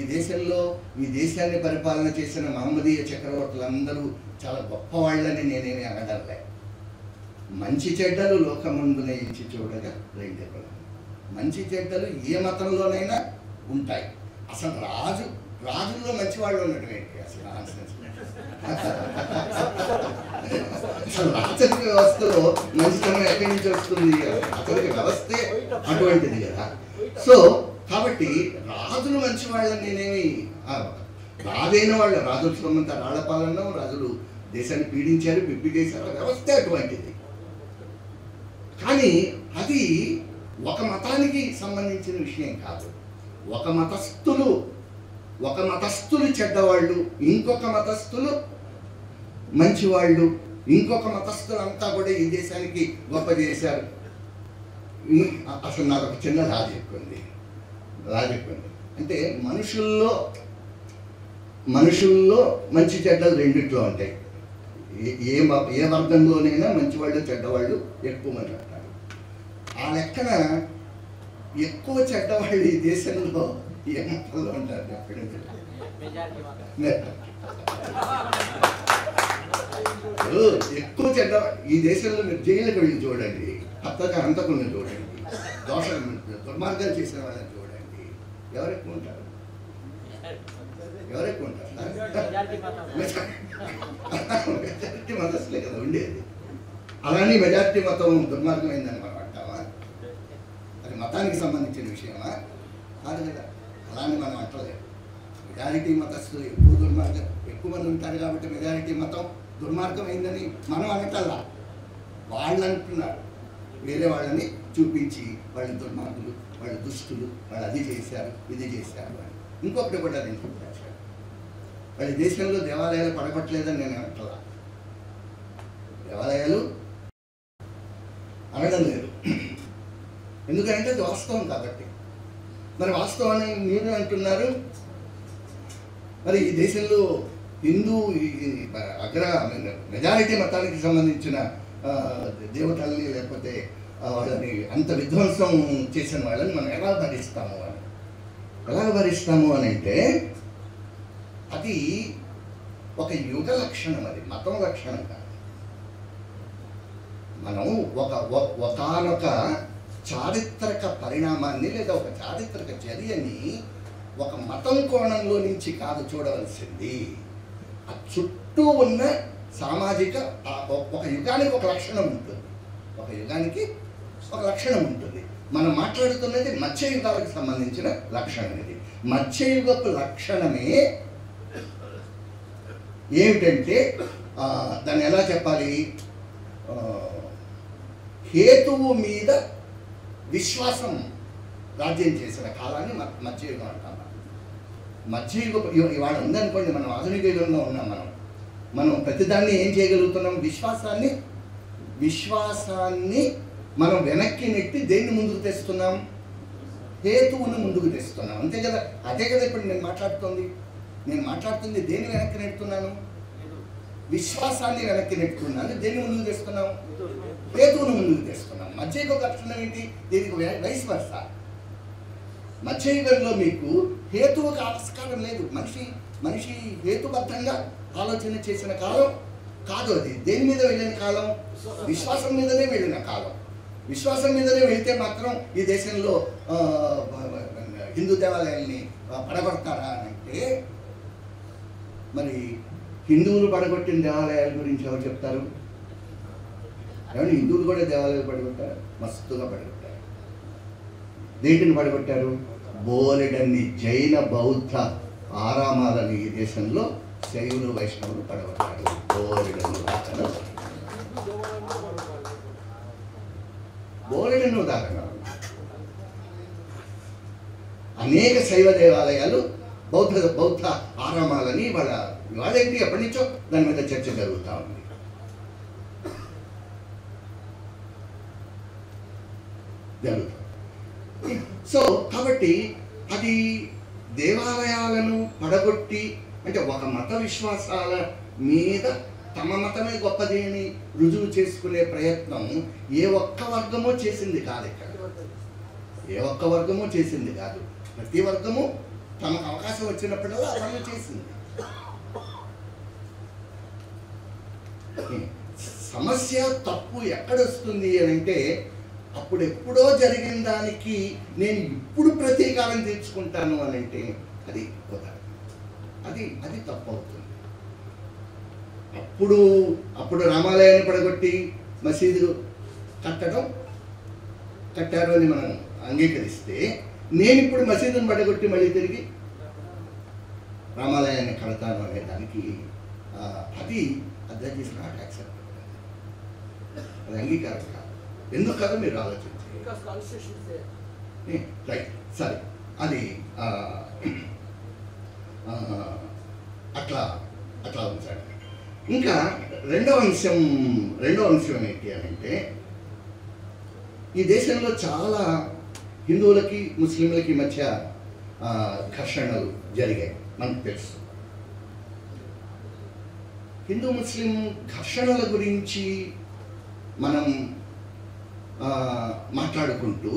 దేశాన్ని పరిపాలన చేసిన మహమ్మదీయ చక్రవర్తులందరూ చాలా గొప్పవాళ్ళని నేనేమి అనగలలే. మంచి చెడ్డలు లోకమందున ఎంచి చూడగా రెండే పనులు. మంచి చెడ్డలు ఏ మతంలోనైనా ఉంటాయి. అసలు రాజుల్లో మంచి వాళ్ళు ఉండటం ఏంటి? అసలు రాచరిక వ్యవస్థలో మంచితనం ఎక్కడి నుంచి వస్తుంది? రాచరిక వ్యవస్థే అటువంటిది కదా. సో కాబట్టి రాజులు మంచి వాళ్ళని నేనేమి, రాజైన వాళ్ళు, రాజుల సొమ్మంత రాళ్లపాలన, రాజులు దేశాన్ని పీడించారు, పిప్పి చేశారు, వ్యవస్థే అటువంటిది. కానీ అది ఒక మతానికి సంబంధించిన విషయం కాదు. ఒక మతస్థులు చెడ్డవాళ్ళు, ఇంకొక మతస్థులు మంచివాళ్ళు, ఇంకొక మతస్థులంతా కూడా ఈ దేశానికి గొప్ప చేశారు. అసలు నాకు ఒక చిన్న లాజిక్ ఉంది. అంటే మనుషుల్లో మంచి చెడ్డలు రెండిట్లో ఉంటాయి. ఏ వర్గంలోనైనా మంచివాళ్ళు చెడ్డవాళ్ళు ఎక్కువ మంది ఉంటారు. ఆ లెక్కన ఎక్కువ చెడ్డవాళ్ళు ఈ దేశంలో ఏ మతంలో ఉంటారు? ఎక్కువ చెడ్డ ఈ దేశంలో మీరు జైలుకి వెళ్ళి చూడండి, హంతకులను చూడండి, దుర్మార్గాలు చేసిన వాళ్ళని చూడండి, ఎవరు ఎక్కువ ఉంటారు? మెజారిటీ మతస్థులే కదా ఉండేది. అలానే మెజారిటీ మతం దుర్మార్గమైందని మనం అంటామా? అది మతానికి సంబంధించిన విషయమా? కాదు కదా. అలానే మనం అంటలేదు. మెజారిటీ మతస్థులు ఎక్కువ మంది ఉంటారు కాబట్టి మెజారిటీ మతం దుర్మార్గమైందని మనం అనటల్లా. వాళ్ళు అంటున్నారు, వేరే వాళ్ళని చూపించి వాళ్ళు దుర్మార్గులు, వాళ్ళు దుష్టులు, వాళ్ళు అది చేశారు, ఇది చేశారు అని. ఇంకొకటి కూడా నేను చూపించాను, వాళ్ళ దేశంలో దేవాలయాలు పడగొట్టలేదని నేను అంటలా. దేవాలయాలు అనడం లేదు, ఎందుకంటే అది వాస్తవం కాబట్టి. మరి వాస్తవాన్ని మీరు అంటున్నారు. మరి ఈ దేశంలో హిందూ మెజారిటీ మతానికి సంబంధించిన దేవతల్ని, లేకపోతే వాళ్ళని అంత విధ్వంసం చేసిన వాళ్ళని మనం ఎలా భరిస్తాము అని అంటే అది ఒక యుగ లక్షణం, అది మతం లక్షణం కాదు. మనం ఒకనొక చారిత్రక పరిణామాన్ని లేదా ఒక చారిత్రక చర్యని ఒక మతం కోణంలో నుంచి కాదు చూడవలసింది. ఆ చుట్టూ ఉన్న సామాజిక ఒక యుగానికి ఒక లక్షణం ఉంటుంది. మనం మాట్లాడుతున్నది మత్స్యయుగాలకు సంబంధించిన లక్షణం. ఇది మత్స్యయుగపు లక్షణమే ఏమిటంటే దాన్ని ఎలా చెప్పాలి, హేతువు మీద విశ్వాసం రాజ్యం చేసిన కాలాన్ని మత్స్యయుగం అంటాం. మత్స్యయుగం ఇవాళ ఉందనుకోండి, మనం ఆధునిక యుగంలో ఉన్నాం. మనం ప్రతిదాన్ని ఏం చేయగలుగుతున్నాం? విశ్వాసాన్ని మనం వెనక్కి నెట్టి దేన్ని ముందుకు తెస్తున్నాం? హేతువును ముందుకు తెస్తున్నాం, అంతే కదా. అదే కదా ఇప్పుడు నేను మాట్లాడుతుంది దేన్ని వెనక్కి నెడుతున్నాను? విశ్వాసాన్ని వెనక్కి నెట్టుకున్నాను. దేన్ని ముందుకు తెస్తున్నాం? హేతువును ముందుకు తెస్తున్నాం. మధ్యయుగ లక్షణం ఏంటి? దీనికి వైస్ వర్సా. మధ్యయుగంలో మీకు హేతువుకు ఆస్కారం లేదు. మనిషి హేతుబద్ధంగా ఆలోచన చేసిన కాలం కాదు అది. దేని మీద వెళ్ళిన కాలం? విశ్వాసం మీదనే వెళ్ళిన కాలం. విశ్వాసం మీదనే వెళ్తే మాత్రం ఈ దేశంలో హిందూ దేవాలయాల్ని పడగొడతారా అని అంటే, మరి హిందువులు పడగొట్టిన దేవాలయాల గురించి ఎవరు చెప్తారు? ఏమంటే హిందువులు కూడా దేవాలయాలు పడగొట్టారు, మస్తుగా పడగొట్టారు. దేంటిని పడగొట్టారు? బోలెడన్ని జైన బౌద్ధ ఆరామాలని ఈ దేశంలో శైవులు వైష్ణవులు పడగొట్టారు. బోలెడన్ని ఉదాహరణలు. అనేక శైవ దేవాలయాలు బౌద్ధ ఆరామాలని వాళ్ళేంటి ఎప్పటి నుంచో దాని మీద చర్చ జరుగుతూ ఉంది. సో కాబట్టి అది దేవాలయాలను పడగొట్టి, అంటే ఒక మత విశ్వాసాల మీద తమ మతమే గొప్పది అని రుజువు చేసుకునే ప్రయత్నం ఏ ఒక్క వర్గమో చేసింది కాదు. ఇక్కడ ఏ ఒక్క వర్గమో చేసింది కాదు. ప్రతి వర్గము తమకు అవకాశం వచ్చినప్పుడల్లా పనులు చేసింది. సమస్య తప్పు ఎక్కడొస్తుంది అని అంటే, అప్పుడెప్పుడో జరిగిన దానికి నేను ఇప్పుడు ప్రతీకారం తీర్చుకుంటాను అని అంటే అది కుదరదు. అది తప్పు అవుతుంది. అప్పుడు రామాలయాన్ని పడగొట్టి మసీదు కట్టారు అని మనం అంగీకరిస్తే, నేను ఇప్పుడు మసీదును పడగొట్టి మళ్ళీ తిరిగి రామాలయాన్ని కడతాను అనే దానికి అది ఈజ్ నాట్ యాక్సెప్టబుల్. అది అంగీకారం కాదు. ఎందుకు కదా మీరు ఆలోచించారు. రైట్, సరే, అది అట్లా ఉంచాడు. ఇంకా రెండో అంశం ఏంటి అని అంటే, ఈ దేశంలో చాలా హిందువులకి ముస్లింలకి మధ్య ఘర్షణలు జరిగాయి, మనకు తెలుసు. హిందూ ముస్లిం ఘర్షణల గురించి మనం మాట్లాడుకుంటూ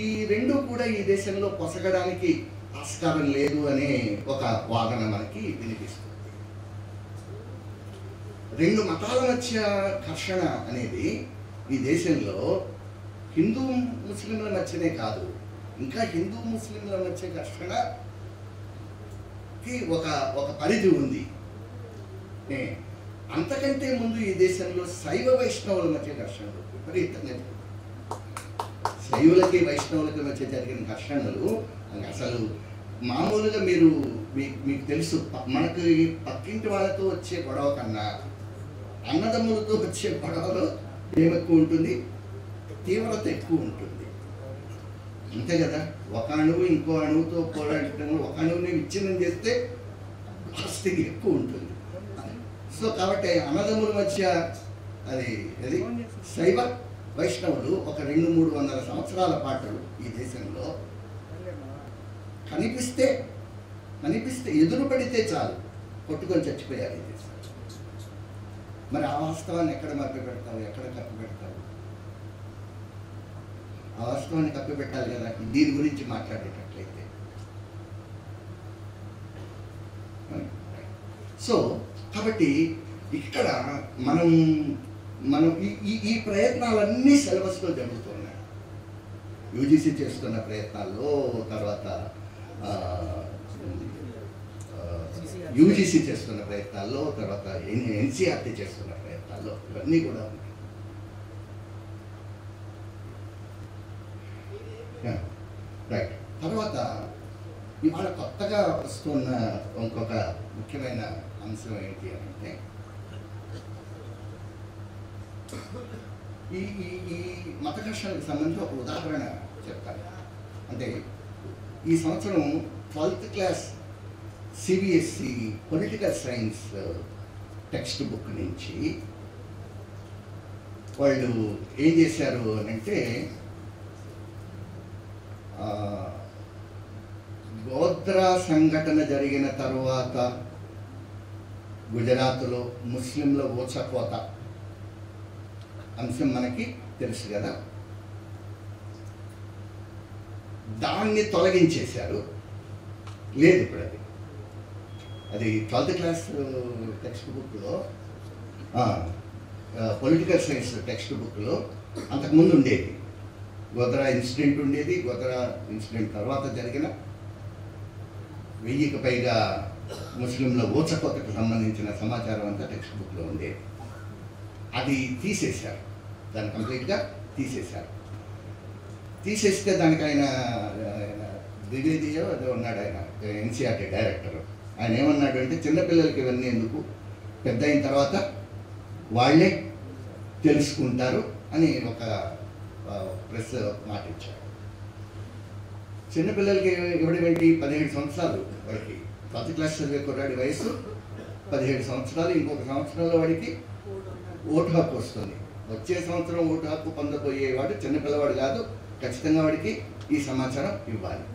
ఈ రెండు కూడా ఈ దేశంలో పొసగడానికి ఆస్కారం లేదు అనే ఒక వాదన మనకి వినిపిస్తుంది. రెండు మతాల మధ్య ఘర్షణ అనేది ఈ దేశంలో హిందూ ముస్లింల మధ్యనే కాదు, ఇంకా హిందూ ముస్లింల మధ్య ఘర్షణకి ఒక పరిధి ఉంది. అంతకంటే ముందు ఈ దేశంలో శైవ వైష్ణవుల మధ్య ఘర్షణలు విపరీతంగా, శైవులకి వైష్ణవులకి మధ్య జరిగిన ఘర్షణలు అసలు మామూలుగా మీకు తెలుసు. మనకి పక్కింటి వాళ్ళతో వచ్చే గొడవ కన్నా అన్నదమ్ములతో వచ్చే గొడవలో ఏమెక్కువ ఉంటుంది? తీవ్రత ఎక్కువ ఉంటుంది. అంతే కదా. ఒక అణువు ఇంకో అణువుతో పోరాడటం, ఒక అణువుని విచ్ఛిన్నం చేస్తే ఆస్తి ఎక్కువ ఉంటుంది. సో కాబట్టి అన్నదమ్ముల మధ్య అది శైవ వైష్ణవులు ఒక 200-300 సంవత్సరాల పాటు ఈ దేశంలో కనిపిస్తే ఎదురు పడితే చాలు కొట్టుకొని చచ్చిపోయారు ఈ దేశం. మరి ఆ వాస్తవాన్ని ఎక్కడ మభ్య పెడతావు? ఎక్కడ కప్పి పెడతావు? ఆ వాస్తవాన్ని కప్పి పెట్టాలి కదా దీని గురించి మాట్లాడేటట్లయితే. సో కాబట్టి ఇక్కడ మనం ఈ ప్రయత్నాలన్నీ సిలబస్లో జరుగుతున్నాయి. యూజీసీ చేస్తున్న ప్రయత్నాల్లో, తర్వాత యూజీసీ చేస్తున్న ప్రయత్నాల్లో, తర్వాత ఎన్సీఆర్టీ చేస్తున్న ప్రయత్నాల్లో ఇవన్నీ కూడా ఉన్నాయి. రైట్. తర్వాత ఇవాళ కొత్తగా వస్తున్న ఇంకొక ముఖ్యమైన అంశం ఏంటి అంటే, ఈ మత ఘర్షణకు సంబంధించి ఒక ఉదాహరణ చెప్తాను. అంటే ఈ సంవత్సరం 12th class CBSE political science text book నుంచి వాళ్ళు ఏం చేశారు అని అంటే, గోద్రా సంఘటన జరిగిన తర్వాత గుజరాత్లో ముస్లింల ఊచకోత అంశం మనకి తెలుసు కదా. దాన్ని తొలగించేశారు. లేదు ఇప్పుడు అది 12th క్లాస్ టెక్స్ట్ బుక్లో, పొలిటికల్ సైన్స్ టెక్స్ట్ బుక్లో అంతకుముందు ఉండేది. గోద్రా ఇన్సిడెంట్ ఉండేది. గోద్రా ఇన్సిడెంట్ తర్వాత జరిగిన 1000కి పైగా ముస్లింల ఊచకోతకు సంబంధించిన సమాచారం అంతా టెక్స్ట్ బుక్లో ఉండేది. అది తీసేశారు, దాన్ని కంప్లీట్గా తీసేశారు. తీసేస్తే దానికి ఆయన ద్వివేదియో అదే ఉన్నాడు, ఆయన ఎన్సీఆర్టీ డైరెక్టర్. ఆయన ఏమన్నాడు అంటే, చిన్నపిల్లలకి ఇవన్నీ ఎందుకు, పెద్ద అయిన తర్వాత వాళ్ళే తెలుసుకుంటారు అని ఒక ప్రెస్ మాట ఇచ్చారు. చిన్నపిల్లలకి ఇవ్వడం ఏంటి? 17 సంవత్సరాలు వాడికి 12th క్లాస్ చదివే కుర్రాడి వయసు 17 సంవత్సరాలు. ఇంకొక సంవత్సరంలో వాడికి ఓటు హక్కు వస్తుంది. వచ్చే సంవత్సరం ఓటు హక్కు పొందబోయేవాడు చిన్నపిల్లవాడు కాదు, ఖచ్చితంగా వాడికి ఈ సమాచారం ఇవ్వాలి.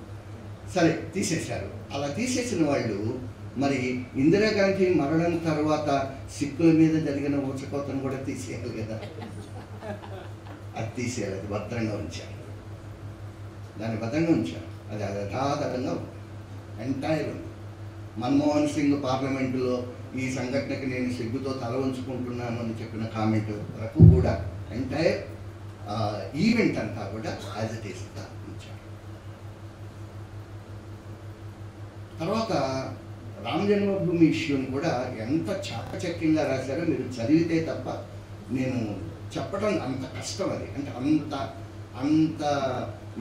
సరే, తీసేశారు. అలా తీసేసిన వాళ్ళు మరి ఇందిరాగాంధీ మరణం తర్వాత సిక్కుల మీద జరిగిన ఊచకోతను కూడా తీసేయాలి కదా. అది తీసేయాలి, అది భద్రంగా ఉంచారు, దాన్ని భద్రంగా ఉంచారు. అది యథాతథంగా ఎంటైర్ ఉంది. మన్మోహన్ సింగ్ పార్లమెంటులో ఈ సంఘటనకి నేను సిగ్గుతో తల ఉంచుకుంటున్నాను అని చెప్పిన కామెంట్ వరకు కూడా ఎంటైర్ ఈవెంట్ అంతా కూడా యాజ్ ఇట్ ఈస్గా ఉంచారు. తర్వాత రామ జన్మభూమి ఇష్యూని కూడా ఎంత చాకచక్యంగా రాశారో మీరు చదివితే తప్ప నేను చెప్పడం అంత కష్టం. అది అంటే అంత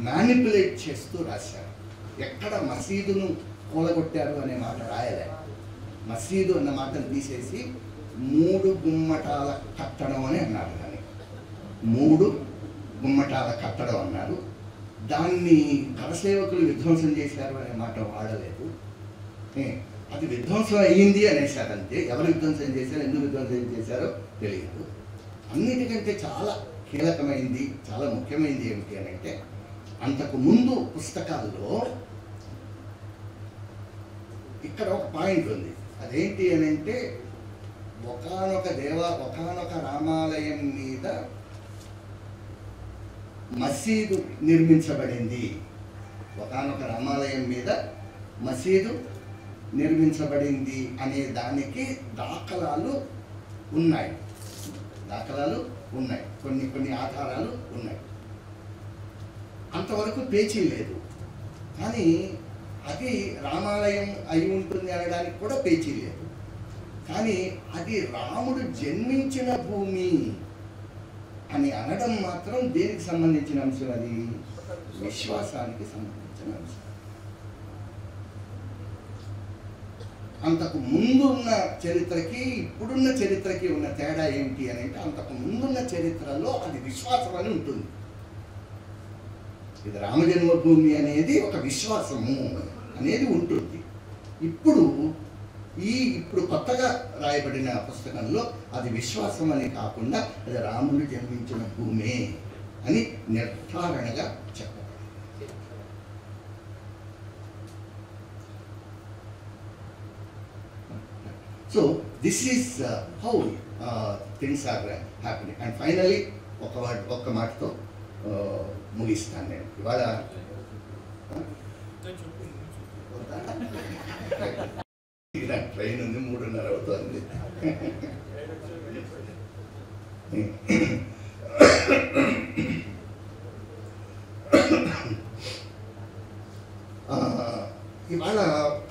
మ్యానిపులేట్ చేస్తూ రాశారు. ఎక్కడ మసీదును కూలగొట్టారు అనే మాట రాయలే. మసీదు అన్న మాటను తీసేసి 3 గుమ్మటాల కట్టడం అని అన్నారు. దాన్ని 3 గుమ్మటాల కట్టడం అన్నారు. దాన్ని కరసేవకులు విధ్వంసం చేశారు అనే మాట వాడలేదు. అది విధ్వంసం అయ్యింది అనేసారు అంతే. ఎవరు విధ్వంసం చేశారో, ఎందుకు విధ్వంసం చేశారో తెలియదు. అన్నిటికంటే చాలా కీలకమైంది, చాలా ముఖ్యమైనది ఏమిటి అని అంటే, అంతకు ముందు పుస్తకాల్లో ఇక్కడ ఒక పాయింట్ ఉంది. అదేంటి అని అంటే, ఒకానొక రామాలయం మీద మసీదు నిర్మించబడింది. ఒకానొక రామాలయం మీద మసీదు నిర్మించబడింది అనే దానికి దాఖలాలు ఉన్నాయి. కొన్ని ఆధారాలు ఉన్నాయి. అంతవరకు పేచీ లేదు. కానీ అది రామాలయం అయి ఉంటుంది అనడానికి కూడా పేచీ లేదు. కానీ అది రాముడు జన్మించిన భూమి అని అనడం మాత్రం దేనికి సంబంధించిన అంశం? అది విశ్వాసానికి సంబంధించిన అంశం. అంతకు ముందున్న చరిత్రకి ఇప్పుడున్న చరిత్రకి ఉన్న తేడా ఏంటి అని అంటే, అంతకు ముందున్న చరిత్రలో అది విశ్వాసం అని ఉంటుంది. ఇది రామజన్మభూమి అనేది ఒక విశ్వాసము అనేది ఉంటుంది. ఇప్పుడు కొత్తగా రాయబడిన పుస్తకంలో అది విశ్వాసం అని కాకుండా అది రాముడు జన్మించిన భూమే అని నిర్ధారణగా చెప్పబడింది. So this is how things are happening. And finally, ఒక్క మాటతో ముగిస్తాను నేను ఇవాళ. ట్రైన్ ఉంది, 3:30 అవుతుంది. ఇవాళ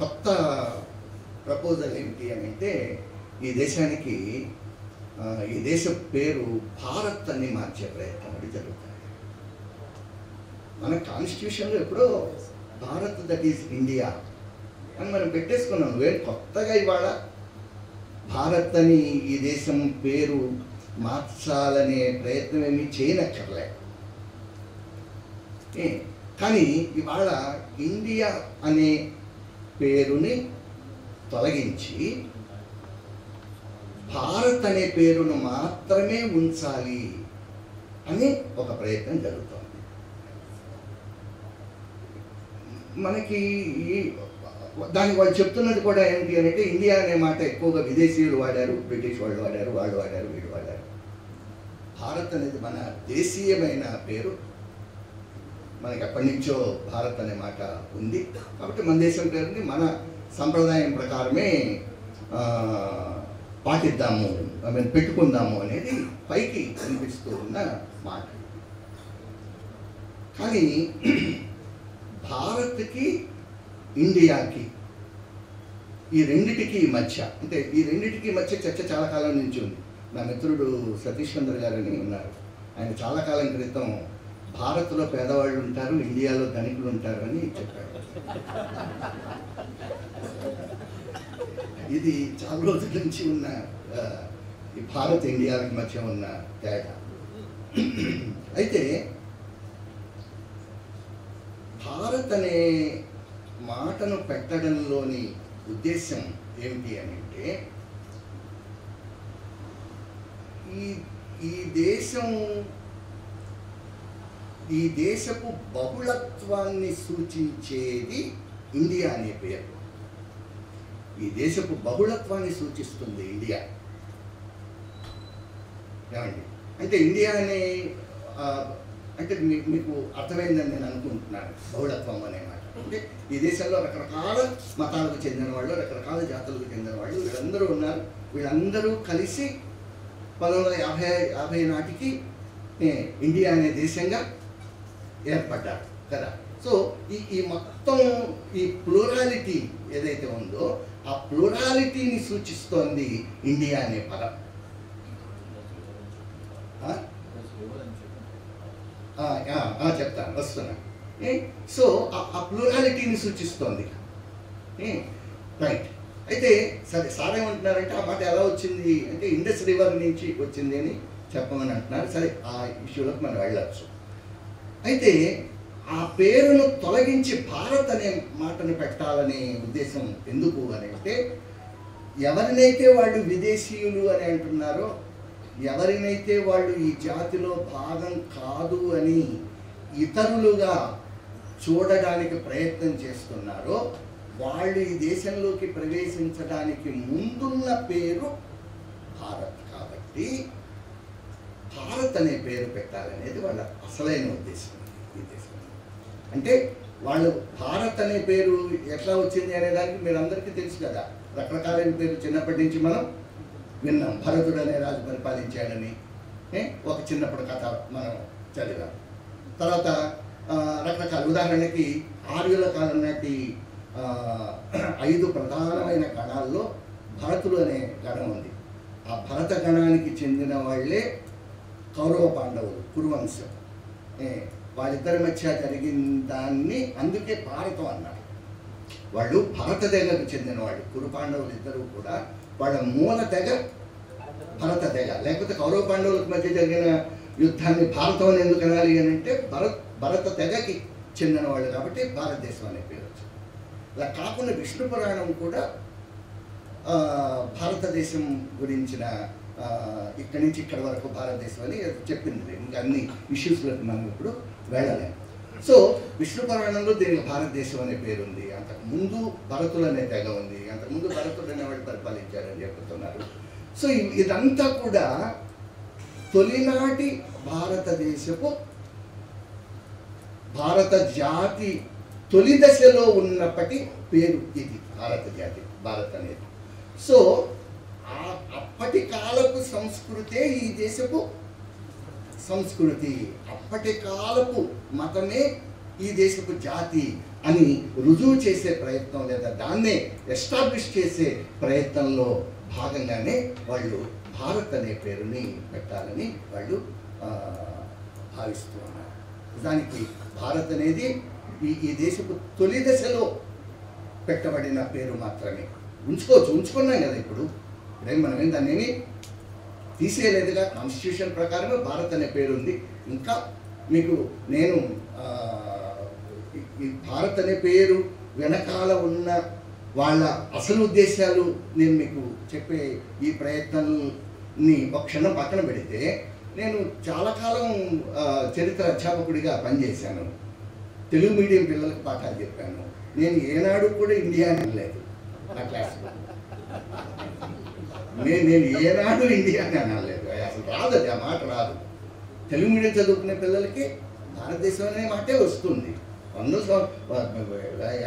కొత్త ప్రపోజల్ ఏమిటి అని అంటే, ఈ దేశానికి ఈ దేశ పేరు భారత్ అని మార్చే ప్రయత్నం అది జరుగుతుంది. మన కాన్స్టిట్యూషన్లో ఎప్పుడో భారత్ దట్ ఈస్ ఇండియా అని మనం పెట్టేసుకున్నాం. కొత్తగా ఇవాళ భారత్ అని ఈ దేశం పేరు మార్చాలనే ప్రయత్నం ఏమీ చేయనక్కర్లే. కానీ ఇవాళ ఇండియా అనే పేరుని తొలగించి భారత్ అనే పేరును మాత్రమే ఉంచాలి అని ఒక ప్రయత్నం జరుగుతోంది. మనకి దానికి వాళ్ళు చెప్తున్నది కూడా ఏంటి అంటే ఇండియా అనే మాట ఎక్కువగా విదేశీయులు వాడారు, బ్రిటిష్ వాళ్ళు వాడారు, వాళ్ళు వాడారు, వీళ్ళు వాడారు. భారత్ అనేది మన దేశీయమైన పేరు. మనకి ఎప్పటి నుంచో భారత్ అనే మాట ఉంది కాబట్టి మన దేశం పేరుని మన సంప్రదాయం ప్రకారమే పాటిద్దాము, పెట్టుకుందాము అనేది పైకి కనిపిస్తూ ఉన్న మాట. కానీ భారత్కి ఇండియాకి ఈ రెండిటికి మధ్య, అంటే ఈ రెండిటికి మధ్య చర్చ చాలా కాలం నుంచి ఉంది. నా మిత్రుడు సతీష్ చంద్ర గారని ఉన్నారు. ఆయన చాలా కాలం క్రితం భారత్లో పేదవాళ్ళు ఉంటారు, ఇండియాలో ధనికులు ఉంటారు అని చెప్పాడు. ఇది చాలా రోజుల నుంచి ఉన్న ఈ భారత్ ఇండియాకి మధ్య ఉన్న తేడా. అయితే భారత్ అనే మాటను పెట్టడంలోని ఉద్దేశం ఏమిటి అని అంటే ఈ దేశపు బహుళత్వాన్ని సూచించేది ఇండియా అనే పేరు. ఈ దేశపు బహుళత్వాన్ని సూచిస్తుంది ఇండియా. ఏమండి అంటే ఇండియా అనే అంటే మీకు అర్థమైందని నేను అనుకుంటున్నాను. బహుళత్వం అనే మాట అంటే ఈ దేశంలో రకరకాల మతాలకు చెందిన వాళ్ళు, రకరకాల జాతులకు చెందిన వాళ్ళు వీళ్ళందరూ ఉన్నారు. వీళ్ళందరూ కలిసి 1950 నాటికి ఇండియా అనే దేశంగా ఏర్పడ్డారు కదా. సో ఈ మొత్తం ఈ ప్లూరాలిటీ ఏదైతే ఉందో ఆ ప్లూరాలిటీని సూచిస్తోంది ఇండియా అనే పదం. చెప్తాను, వస్తున్నా. సో ఆ ప్లూరాలిటీని సూచిస్తోంది. రైట్. అయితే సరే సార్ ఏమంటున్నారంటే ఆ మాట ఎలా వచ్చింది అంటే ఇండస్ రివర్ నుంచి వచ్చింది అని చెప్పమని అంటున్నారు. సరే ఆ ఇష్యూలోకి మనం వెళ్ళచ్చు. అయితే ఆ పేరును తొలగించి భారత్ అనే మాటను పెట్టాలనే ఉద్దేశం ఎందుకు అని అంటే ఎవరినైతే వాళ్ళు విదేశీయులు అని అంటున్నారో, ఎవరినైతే వాళ్ళు ఈ జాతిలో భాగం కాదు అని ఇతరులుగా చూడడానికి ప్రయత్నం చేస్తున్నారో వాళ్ళు ఈ దేశంలోకి ప్రవేశించడానికి ముందున్న పేరు భారత్. కాబట్టి భారత్ అనే పేరు పెట్టాలనేది వాళ్ళ అసలైన ఉద్దేశం. ఈ దేశం అంటే వాళ్ళు భారత్ అనే పేరు ఎట్లా వచ్చింది అనేదానికి మీరు అందరికీ తెలుసు కదా. రకరకాలైన పేరు చిన్నప్పటి నుంచి మనం విన్నాం. భరతుడు అనే రాజు పరిపాలించాడని ఒక చిన్నప్పుడు కథ మనం చదివాం. తర్వాత రకరకాల ఉదాహరణకి ఆర్యుల కాలం నాటి 5 ప్రధానమైన గణాల్లో భరతుడు అనే గణం ఉంది. ఆ భరత గణానికి చెందిన వాళ్ళే కౌరవ పాండవులు, కురువంశం. వాళ్ళిద్దరి మధ్య జరిగిన దాన్ని అందుకే భారతం అన్నారు. వాళ్ళు భరత తెగకు చెందిన వాళ్ళు. కురు పాండవులు ఇద్దరు కూడా వాళ్ళ మూల తెగ భరత తెగ. లేకపోతే కౌరవ పాండవులకు మధ్య జరిగిన యుద్ధాన్ని భారతం అని ఎందుకు అనాలి అని అంటే భరత తెగకి చెందిన వాళ్ళు కాబట్టి భారతదేశం అనే పేరు వచ్చింది. అలా కాకుండా విష్ణు పురాణం కూడా భారతదేశం గురించిన ఇక్కడి నుంచి ఇక్కడ వరకు భారతదేశం అని చెప్పింది. ఇంకా అన్ని ఇష్యూస్లోకి మనం ఇప్పుడు వెళ్ళలేము. సో విష్ణు పురాణంలో దీనికి భారతదేశం అనే పేరు ఉంది. అంతకుముందు భరతులు అనే తెగ ఉంది. అంతకుముందు భరతులు అనేవాళ్ళు పరిపాలించారని చెప్తున్నారు. సో ఇదంతా కూడా తొలినాటి భారతదేశపు భారత జాతి తొలి దశలో ఉన్నప్పటి పేరు ఇది భారత జాతి, భారత్ అనేది. సో అప్పటి కాలపు సంస్కృతే ఈ దేశపు సంస్కృతి, అప్పటి కాలపు మతమే ఈ దేశపు జాతి అని రుజువు చేసే ప్రయత్నం లేదా దాన్నే ఎస్టాబ్లిష్ చేసే ప్రయత్నంలో భాగంగానే వాళ్ళు భారత్ అనే పేరుని పెట్టాలని వాళ్ళు భావిస్తూ ఉన్నారు. నిజానికి భారత్ అనేది ఈ దేశపు తొలి దశలో పెట్టబడిన పేరు మాత్రమే. ఉంచుకున్నాం కదా. ఇప్పుడు మనం దాన్ని తీసేయలేదుగా. కాన్స్టిట్యూషన్ ప్రకారమే భారత్ అనే పేరు ఉంది. ఇంకా మీకు నేను ఈ భారత్ అనే పేరు వెనకాల ఉన్న వాళ్ళ అసలు ఉద్దేశాలు నేను మీకు చెప్పే ఈ ప్రయత్నాన్ని ఒక క్షణం పక్కన పెడితే, నేను చాలా కాలం చరిత్ర అధ్యాపకుడిగా పనిచేశాను. తెలుగు మీడియం పిల్లలకు పాఠాలు చెప్పాను. నేను ఏనాడు కూడా ఇండియా అని అనలేదు నా క్లాస్లో. నేను ఏనాడు ఇండియా అని అనలేదు. అసలు రాదు, అది ఆ మాట రాదు. తెలుగు మీడియం చదువుకునే పిల్లలకి భారతదేశం అనే మాటే వస్తుంది. 100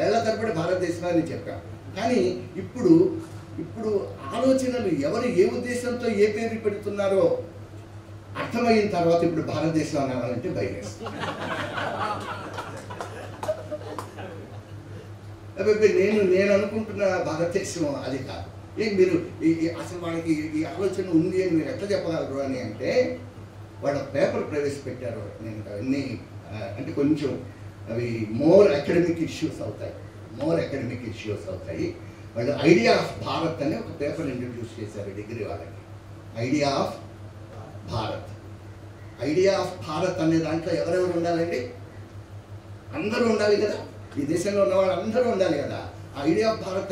ఏళ్ల తరబడి భారతదేశం అని చెప్పాం. కానీ ఇప్పుడు ఆలోచనలు ఎవరు ఏ ఉద్దేశంతో ఏ పేరు పెడుతున్నారో అర్థమైన తర్వాత ఇప్పుడు భారతదేశం అనాలంటే భయం వేస్తుంది. నేను అనుకుంటున్న భారతదేశం అది కాదు. మీరు అసలు వాళ్ళకి ఈ ఆలోచన ఉంది అని మీరు ఎట్లా చెప్పగలరు అని అంటే, వాళ్ళ పేపర్ ప్రవేశపెట్టారు. నేను అవన్నీ అంటే కొంచెం అవి మోర్ అకాడమిక్ ఇష్యూస్ అవుతాయి. వాళ్ళు ఐడియా ఆఫ్ భారత్ అని ఒక పేపర్ ఇంట్రడ్యూస్ చేశారు డిగ్రీ వాళ్ళకి. ఐడియా ఆఫ్ భారత్ అనే దాంట్లో ఎవరెవరు ఉండాలండి? అందరూ ఉండాలి కదా. ఈ దేశంలో ఉన్న వాళ్ళు అందరూ ఉండాలి కదా. ఐడియా ఆఫ్ భారత్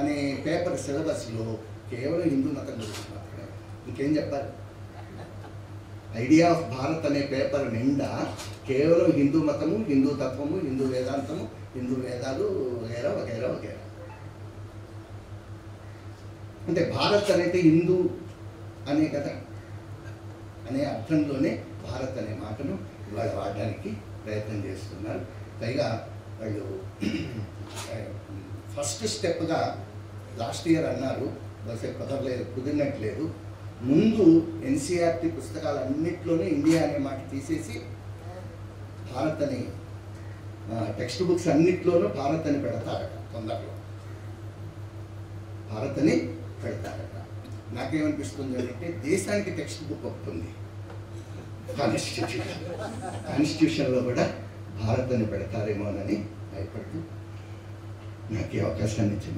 అనే పేపర్ సిలబస్లో కేవలం హిందూ మతం గురించి మాత్రమే, ఇంకేం చెప్పాలి? ఐడియా ఆఫ్ భారత్ అనే పేపర్ నిండా కేవలం హిందూ మతము, హిందూ తత్వము, హిందూ వేదాంతము, హిందూ వేదాలు వగేరా వగేరా వగేరా. అంటే భారత్ అనేది హిందూ అనే కదా అనే అర్థంలోనే భారత్ అనే మాటను ఇవాళ వాడడానికి ప్రయత్నం చేస్తున్నారు. పైగా వాళ్ళు ఫస్ట్ స్టెప్గా లాస్ట్ ఇయర్ అన్నారు, బహుశా కుదిరినట్లేదు, ముందు NCERT పుస్తకాలన్నింటిలోనే ఇండియా అనే మాట తీసేసి భారత్ అని టెక్స్ట్ బుక్స్ అన్నిట్లోనూ భారత్ అని పెడతారట. తొందరలో భారత్ అని పెడతారట. నాకేమనిపిస్తుంది అంటే దేశానికి టెక్స్ట్ బుక్ ఒకటి ఉంది, కాన్స్టిట్యూషన్లో కూడా భారత్ అని పెడతారేమోనని భయపడుతూ నాకు ఈ అవకాశాన్ని ఇచ్చిన